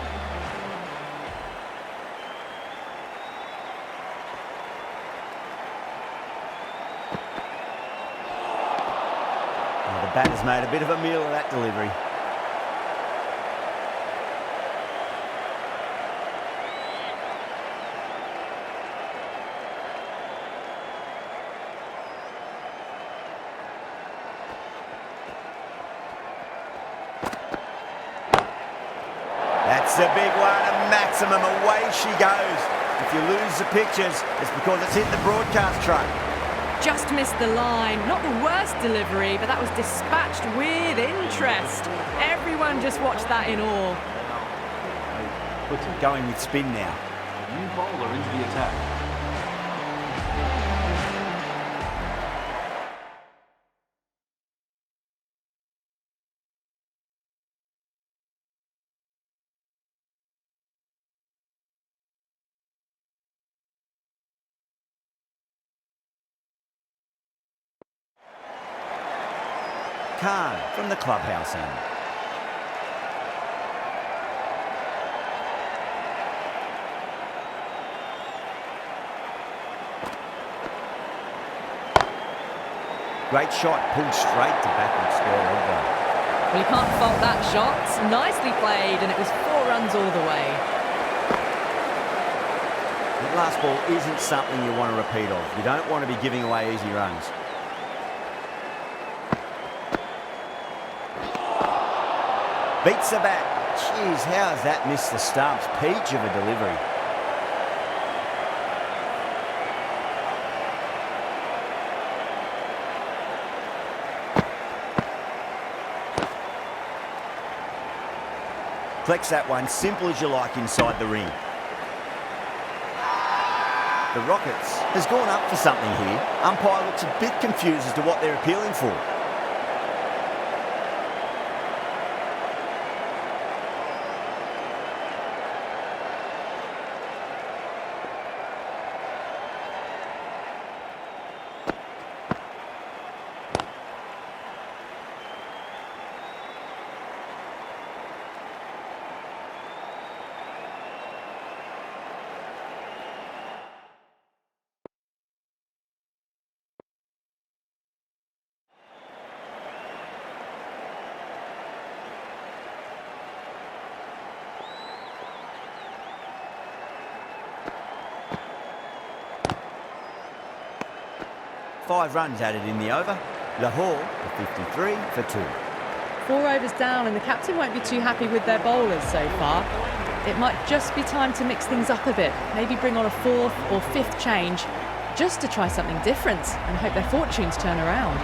The batter's made a bit of a meal of that delivery. That's a big one, a maximum. Away she goes. If you lose the pictures, it's because it's hit the broadcast truck. Just missed the line. Not the worst delivery, but that was dispatched with interest. Everyone just watched that in awe. Going with spin now. A new bowler into the attack. Khan from the clubhouse end. Great shot, pulled straight to backward square leg though. Well, you can't fault that shot. Nicely played, and it was 4 runs all the way. That last ball isn't something you want to repeat of. You don't want to be giving away easy runs. Beats the bat. Jeez, how has that missed the stumps? Peach of a delivery. Deflects that one, simple as you like, inside the ring. The Rockets has gone up for something here. Umpire looks a bit confused as to what they're appealing for. Five runs added in the over. Lahore for 53 for 2. 4 overs down, and the captain won't be too happy with their bowlers so far. It might just be time to mix things up a bit. Maybe bring on a 4th or 5th change just to try something different and hope their fortunes turn around.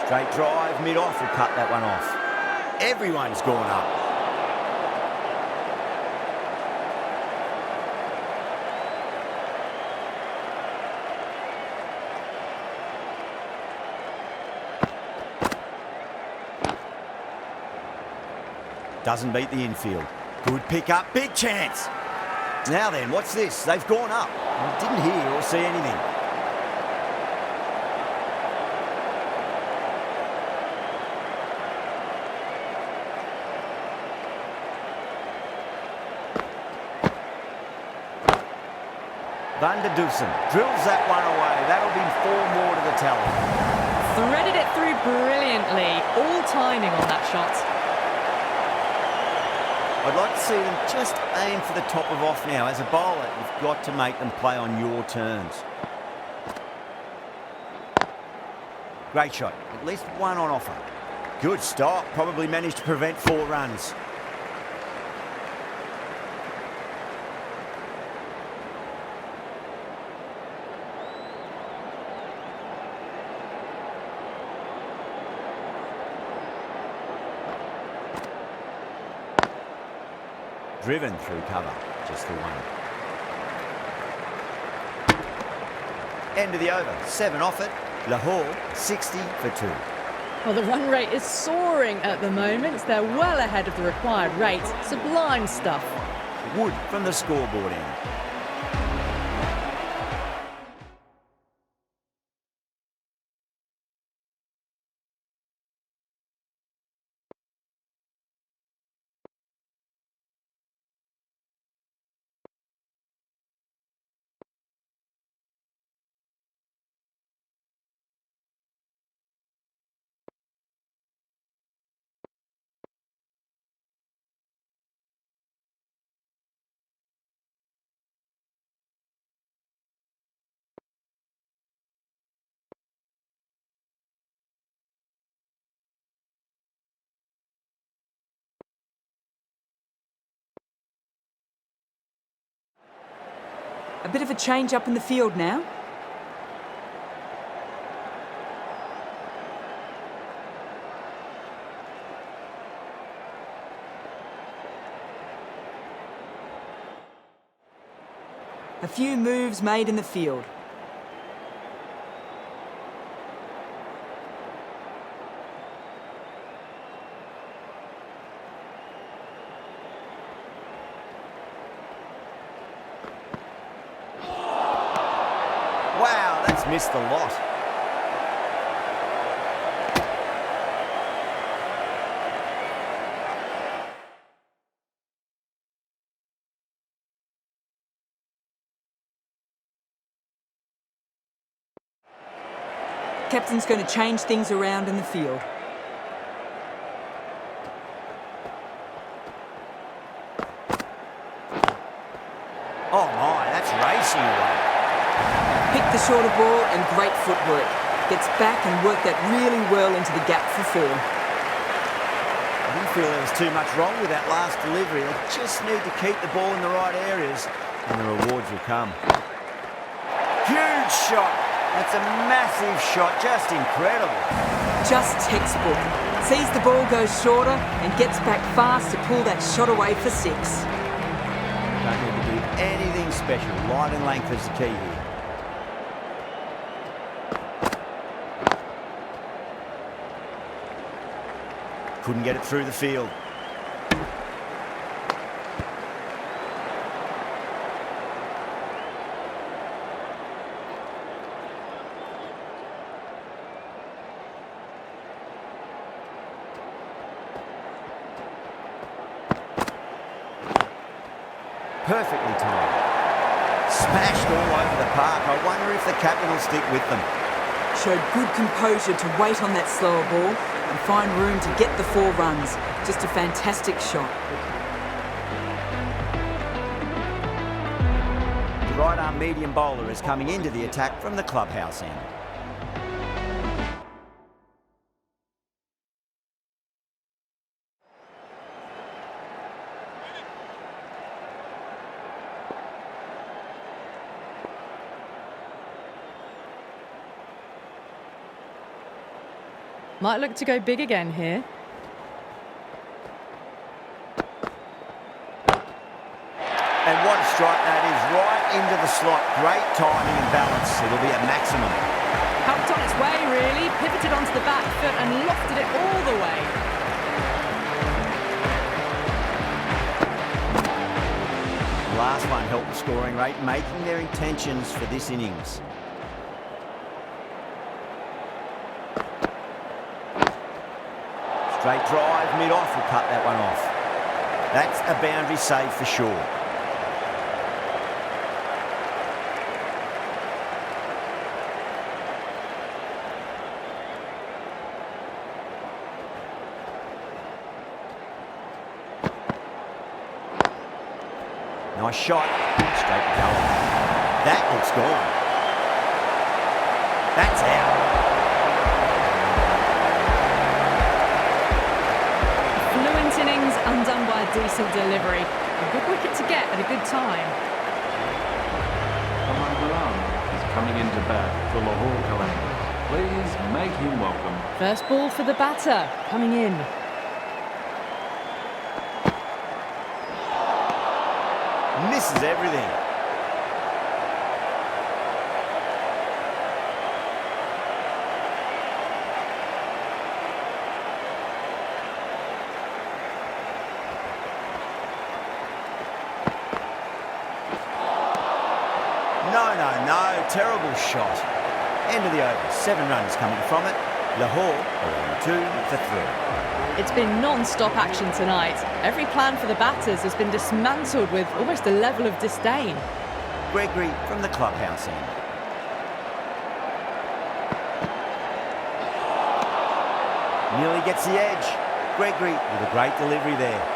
Straight drive, mid-off will cut that one off. Everyone's gone up. Doesn't beat the infield. Good pick up, big chance. Now then, what's this? They've gone up. Didn't hear or see anything. Van der Dusen drills that one away. That'll be 4 more to the tally. Threaded it through brilliantly. All timing on that shot. I'd like to see them just aim for the top of off now. As a bowler, you've got to make them play on your terms. Great shot. At least one on offer. Good stop. Probably managed to prevent 4 runs. Driven through cover, just the one. End of the over, 7 off it. Lahore, 60 for 2. Well, the run rate is soaring at the moment. They're well ahead of the required rate. Sublime stuff. Wood from the scoreboard end. A bit of a change up in the field now. A few moves made in the field. Wow, that's missed the lot. Captain's going to change things around in the field. Oh my, that's racing away. Picked the shorter ball and great footwork. Gets back and worked that really well into the gap for four. I didn't feel there was too much wrong with that last delivery. They just need to keep the ball in the right areas and the rewards will come. Huge shot. That's a massive shot, just incredible. Just textbook. Sees the ball go shorter and gets back fast to pull that shot away for six. Don't need to do anything special. Line and length is the key here. Couldn't get it through the field. Perfectly timed. Smashed all over the park. I wonder if the captain will stick with them. Showed good composure to wait on that slower ball and find room to get the 4 runs. Just a fantastic shot. The right-arm medium bowler is coming into the attack from the clubhouse end. Might look to go big again here. And what a strike that is, right into the slot. Great timing and balance. It'll be a maximum. Helped on its way, really. Pivoted onto the back foot and lofted it all the way. The last one helped the scoring rate, making their intentions for this innings. Straight drive, mid-off, will cut that one off. That's a boundary save for sure. Nice shot, straight to goal. That looks gone. That's out. Innings undone by a decent delivery. A good wicket to get at a good time. Kamal Gulam is coming into bat for Lahore Qalandars. Please make him welcome. First ball for the batter, coming in. Misses everything. No, terrible shot. End of the over, 7 runs coming from it. Lahore are on 2 for 3. It's been non-stop action tonight. Every plan for the batters has been dismantled with almost a level of disdain. Gregory from the clubhouse end. Nearly gets the edge. Gregory with a great delivery there.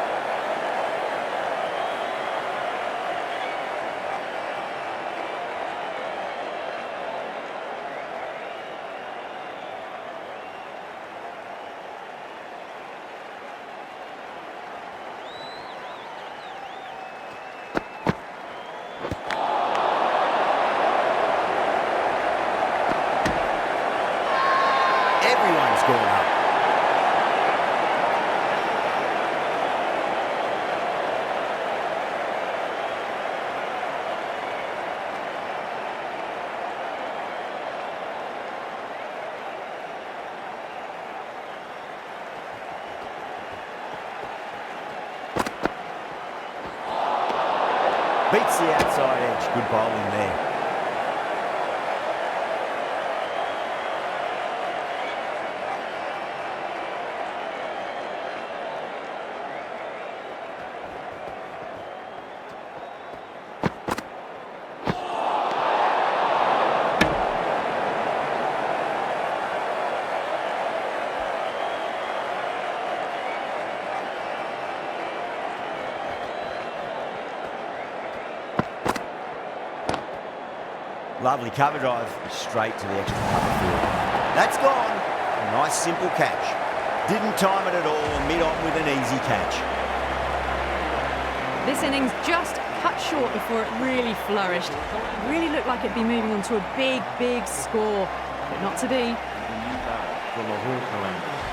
Beats the outside edge. Good bowling there. Lovely cover drive straight to the extra cover field. That's gone. A nice simple catch. Didn't time it at all. Mid-on with an easy catch. This innings just cut short before it really flourished. It really looked like it'd be moving on to a big, big score, but not to be. The new batter, the Lahore Qalandars.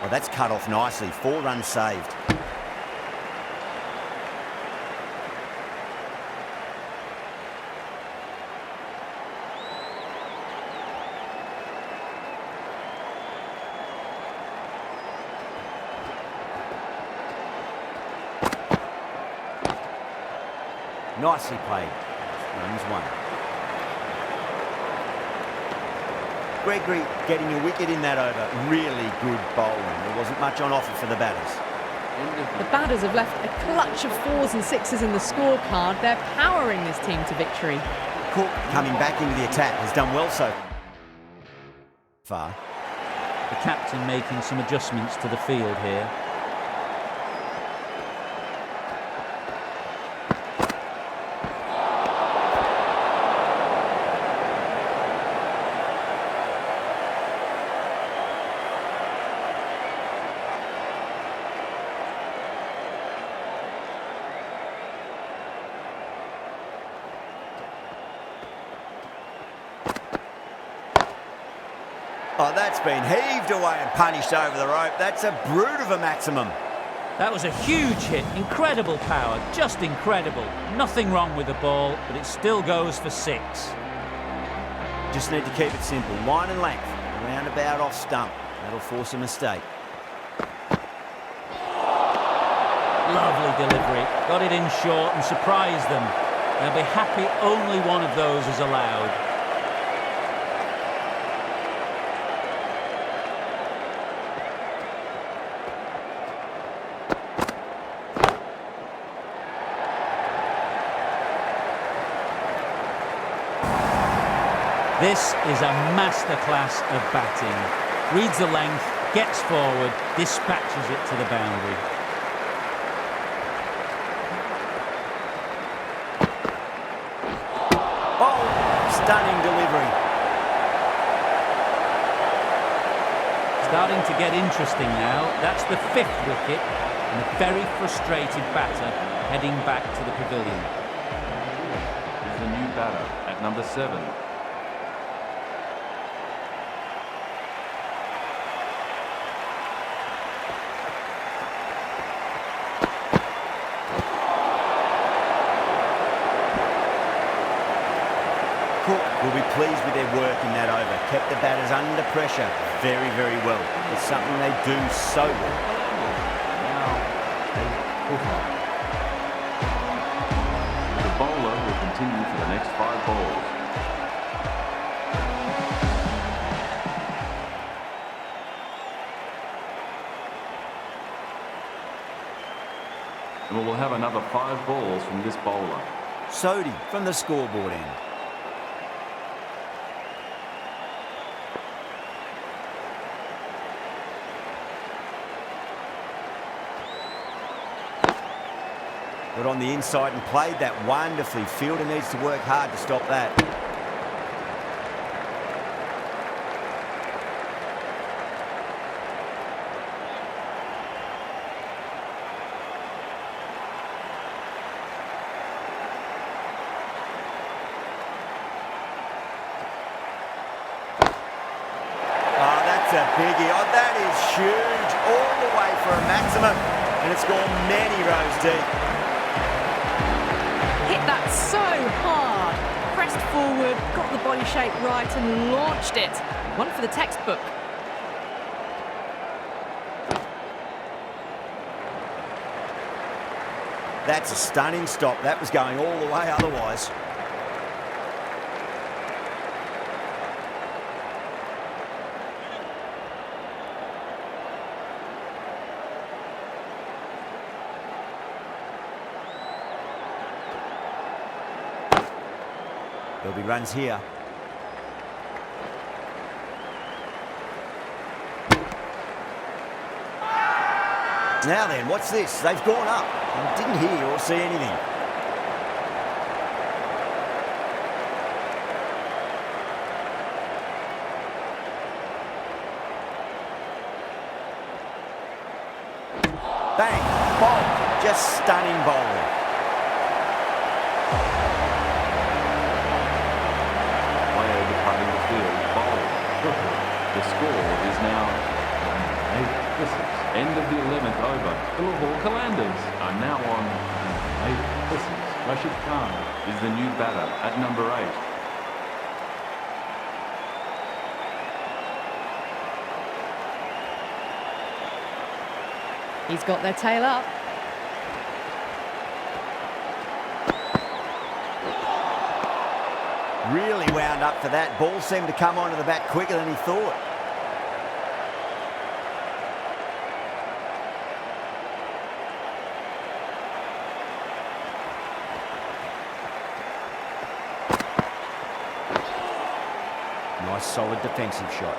Well, that's cut off nicely. 4 runs saved. Nicely played. Runs 1. Gregory getting a wicket in that over. Really good bowling. There wasn't much on offer for the batters. The batters have left a clutch of 4s and 6s in the scorecard. They're powering this team to victory. Cook, coming back into the attack, has done well so far. The captain making some adjustments to the field here. Oh, that's been heaved away and punished over the rope. That's a brute of a maximum. That was a huge hit, incredible power, just incredible. Nothing wrong with the ball, but it still goes for 6. Just need to keep it simple. Line and length, roundabout off stump. That'll force a mistake. Lovely delivery, got it in short and surprised them. They'll be happy only one of those is allowed. This is a masterclass of batting. Reads the length, gets forward, dispatches it to the boundary. Oh, stunning delivery. Starting to get interesting now. That's the 5th wicket and a very frustrated batter heading back to the pavilion. Here's the new batter at number 7. Cook will be pleased with their work in that over. Kept the batters under pressure very, very well. It's something they do so well. The bowler will continue for the next 5 balls. And we'll have another 5 balls from this bowler. Sodhi from the scoreboard end. Got on the inside and played that wonderfully. Fielder needs to work hard to stop that. a biggie. Oh, that is huge. All the way for a maximum. And it's gone many rows deep. Hit that so hard. Pressed forward, got the body shape right and launched it. One for the textbook. That's a stunning stop. That was going all the way otherwise. There'll be runs here. Now then, what's this? They've gone up. I didn't hear or see anything. Bang, bolt, just stunning bowling. Player departing the field, bowled. The score is now 8 for 6. End of the 11th over. The Lahore Qalandars are now on 8 for 6. Rashid Khan is the new batter at number 8. He's got their tail up. Really wound up for that. Ball seemed to come onto the bat quicker than he thought. Nice solid defensive shot.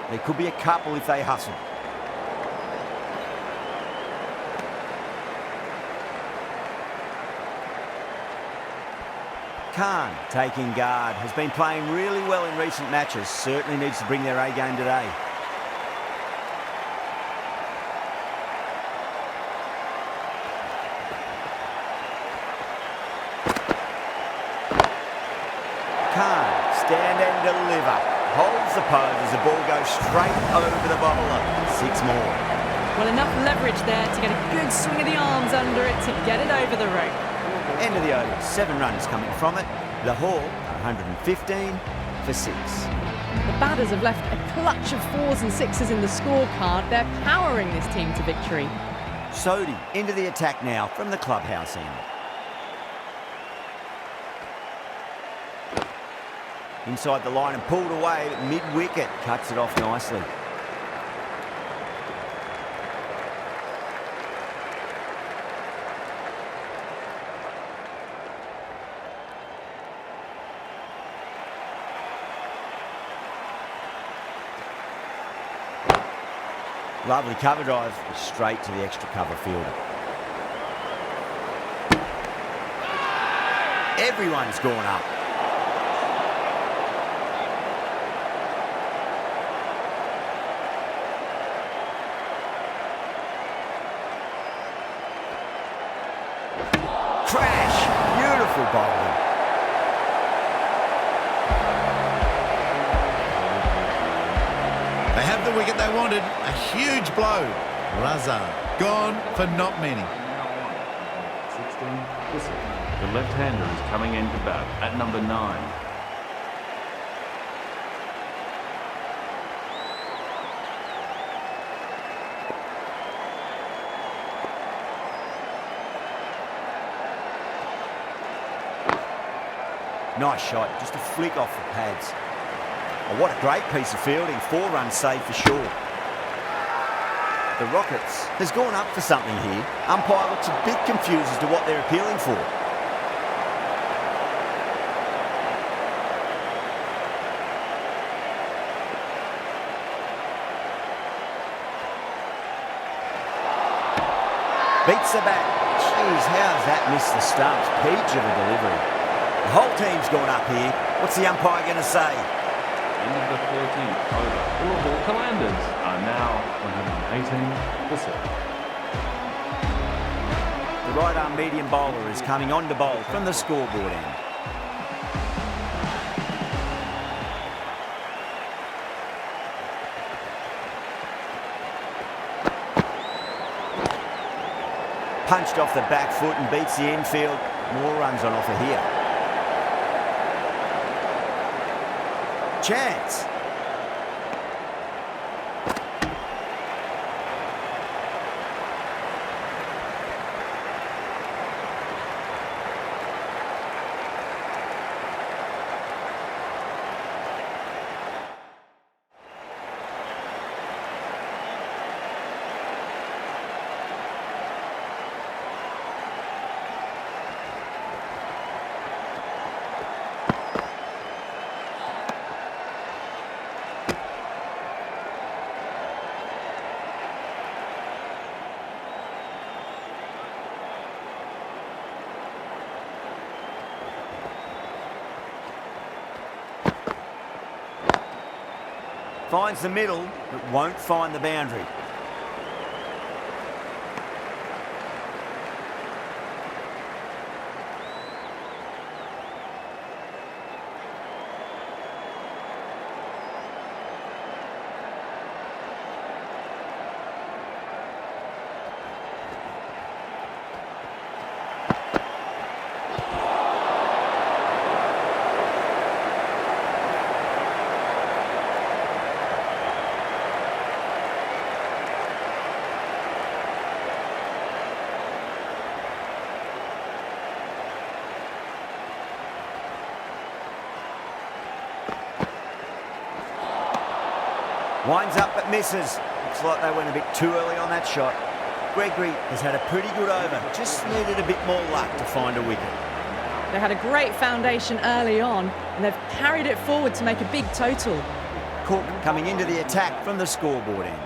There could be a couple if they hustle. Khan taking guard. Has been playing really well in recent matches. Certainly needs to bring their A game today. Khan, stand and deliver. Holds the pose as the ball goes straight over the bowler. 6 more. Well, enough leverage there to get a good swing of the arms under it to get it over the rope. End of the over. 7 runs coming from it. Lahore, 115 for 6. The batters have left a clutch of 4s and 6s in the scorecard. They're powering this team to victory. Sodhi into the attack now from the clubhouse end. Inside the line and pulled away, but mid-wicket cuts it off nicely. Lovely cover drive, straight to the extra cover fielder. Everyone's gone up. Crash! Beautiful bowling. They have the wicket they wanted. A huge blow. Raza gone for not many. 16 for 6. The left-hander is coming in to bat at number 9. Nice shot, just a flick off the pads. Oh, what a great piece of fielding. 4 runs saved for sure. The Rockets has gone up for something here. Umpire looks a bit confused as to what they're appealing for. Beats the bat. Jeez, how's that missed the stumps? Peach of a delivery. The whole team's gone up here. What's the umpire going to say? End of the 13th over. Liverpool Commanders are now 118 for 7. The right-arm medium bowler is coming on to bowl from the scoreboard end. Punched off the back foot and beats the infield. More runs on offer here. Chance. Finds the middle, but won't find the boundary. Winds up but misses. Looks like they went a bit too early on that shot. Gregory has had a pretty good over. Just needed a bit more luck to find a wicket. They had a great foundation early on and they've carried it forward to make a big total. Cook coming into the attack from the scoreboard end.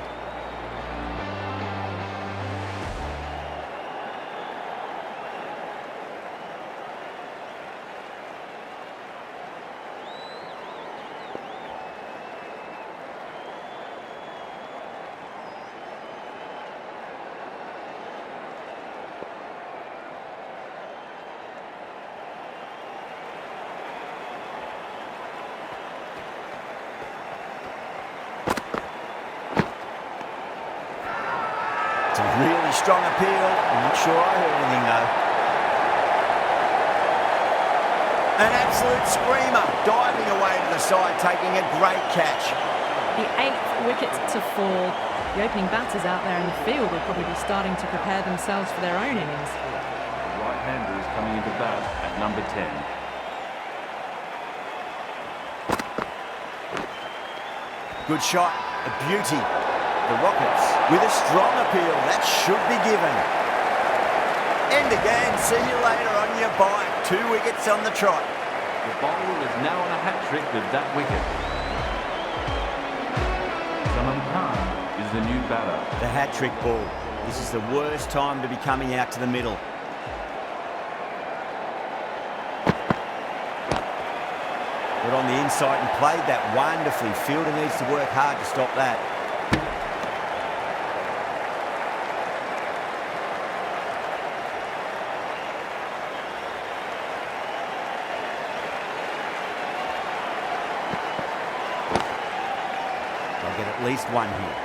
It's a really strong appeal. I'm not sure I heard anything though. An absolute screamer, diving away to the side, taking a great catch. The 8th wicket to fall. The opening batters out there in the field will probably be starting to prepare themselves for their own innings. The right-hander is coming into bat at number 10. Good shot, a beauty. The Rockets with a strong appeal. That should be given. End again. See you later on your bike. 2 wickets on the trot. The bowler is now on a hat-trick with that wicket. Salman Khan is the new batter. The hat-trick ball. This is the worst time to be coming out to the middle. Got on the inside and played that wonderfully. Fielder needs to work hard to stop that. Get at least one here.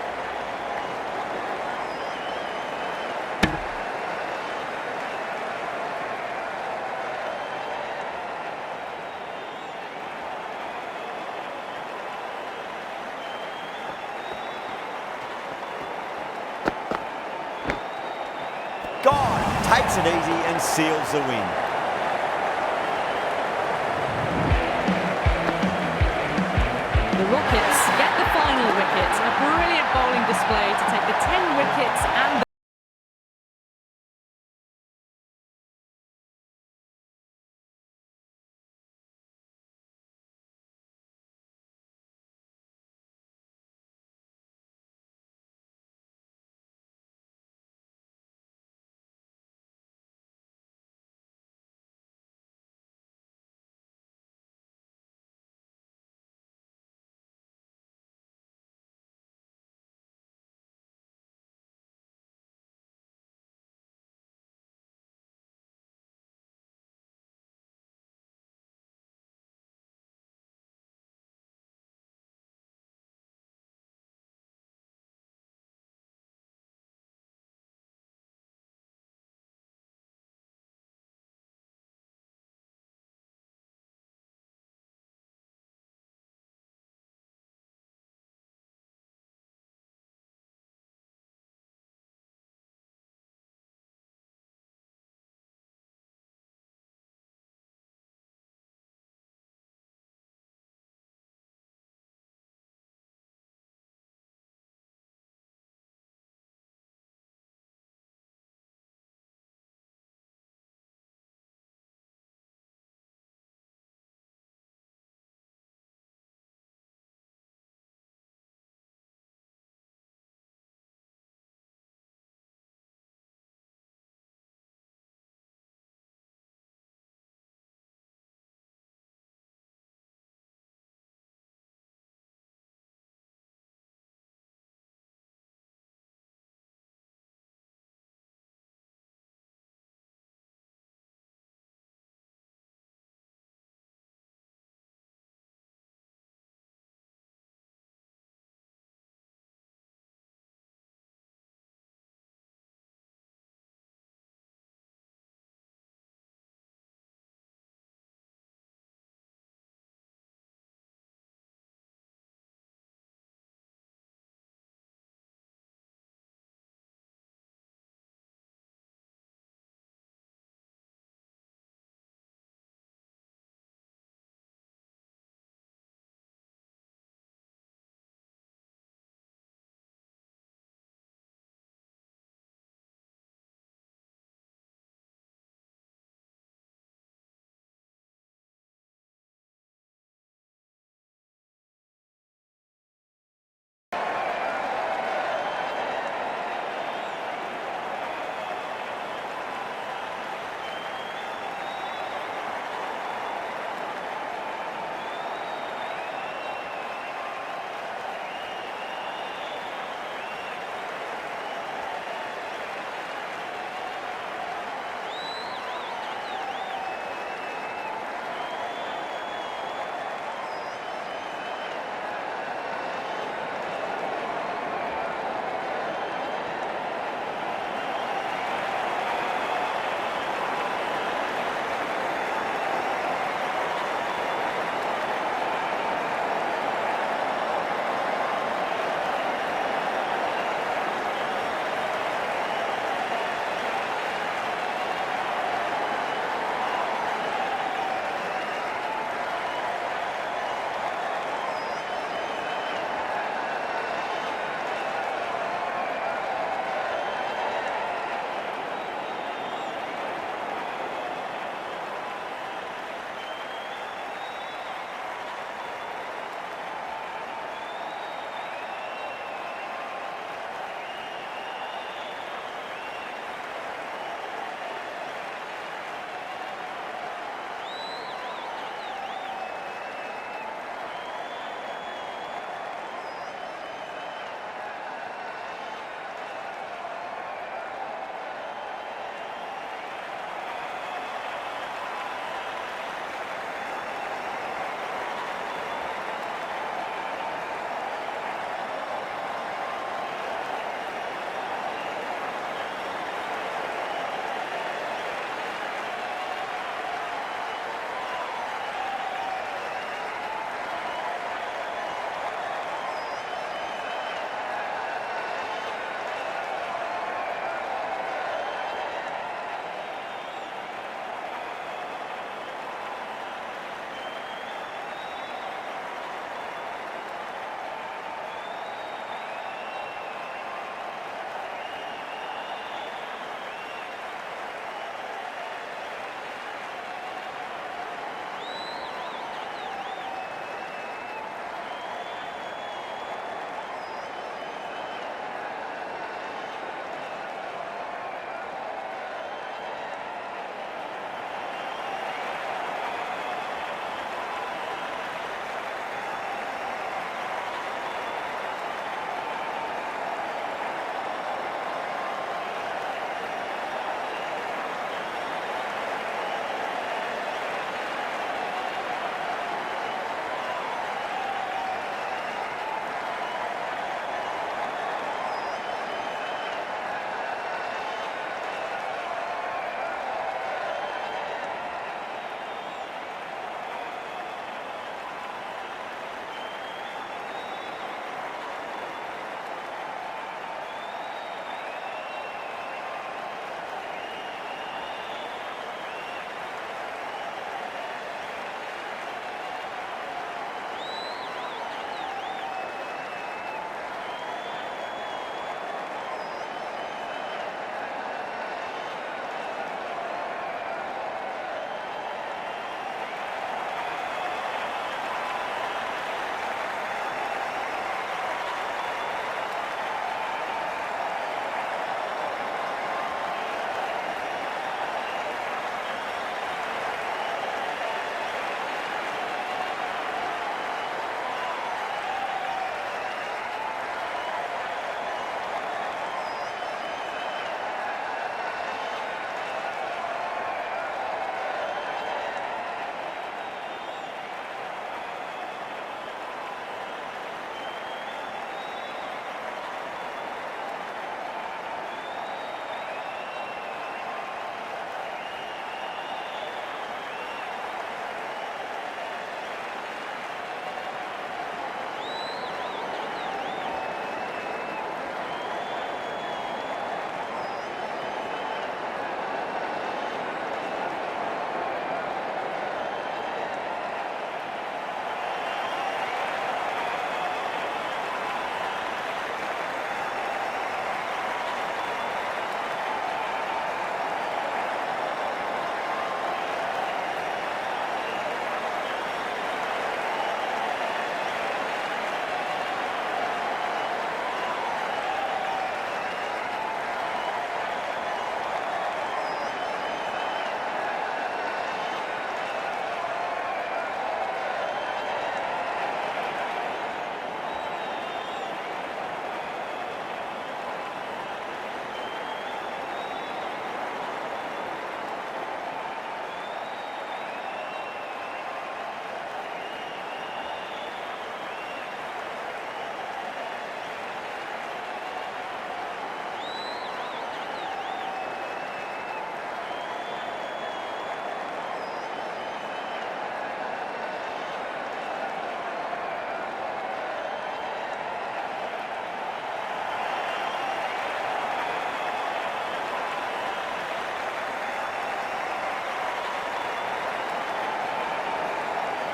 Gone, takes it easy and seals the win. The Rockets get the final final wicket. A brilliant bowling display to take the 10 wickets and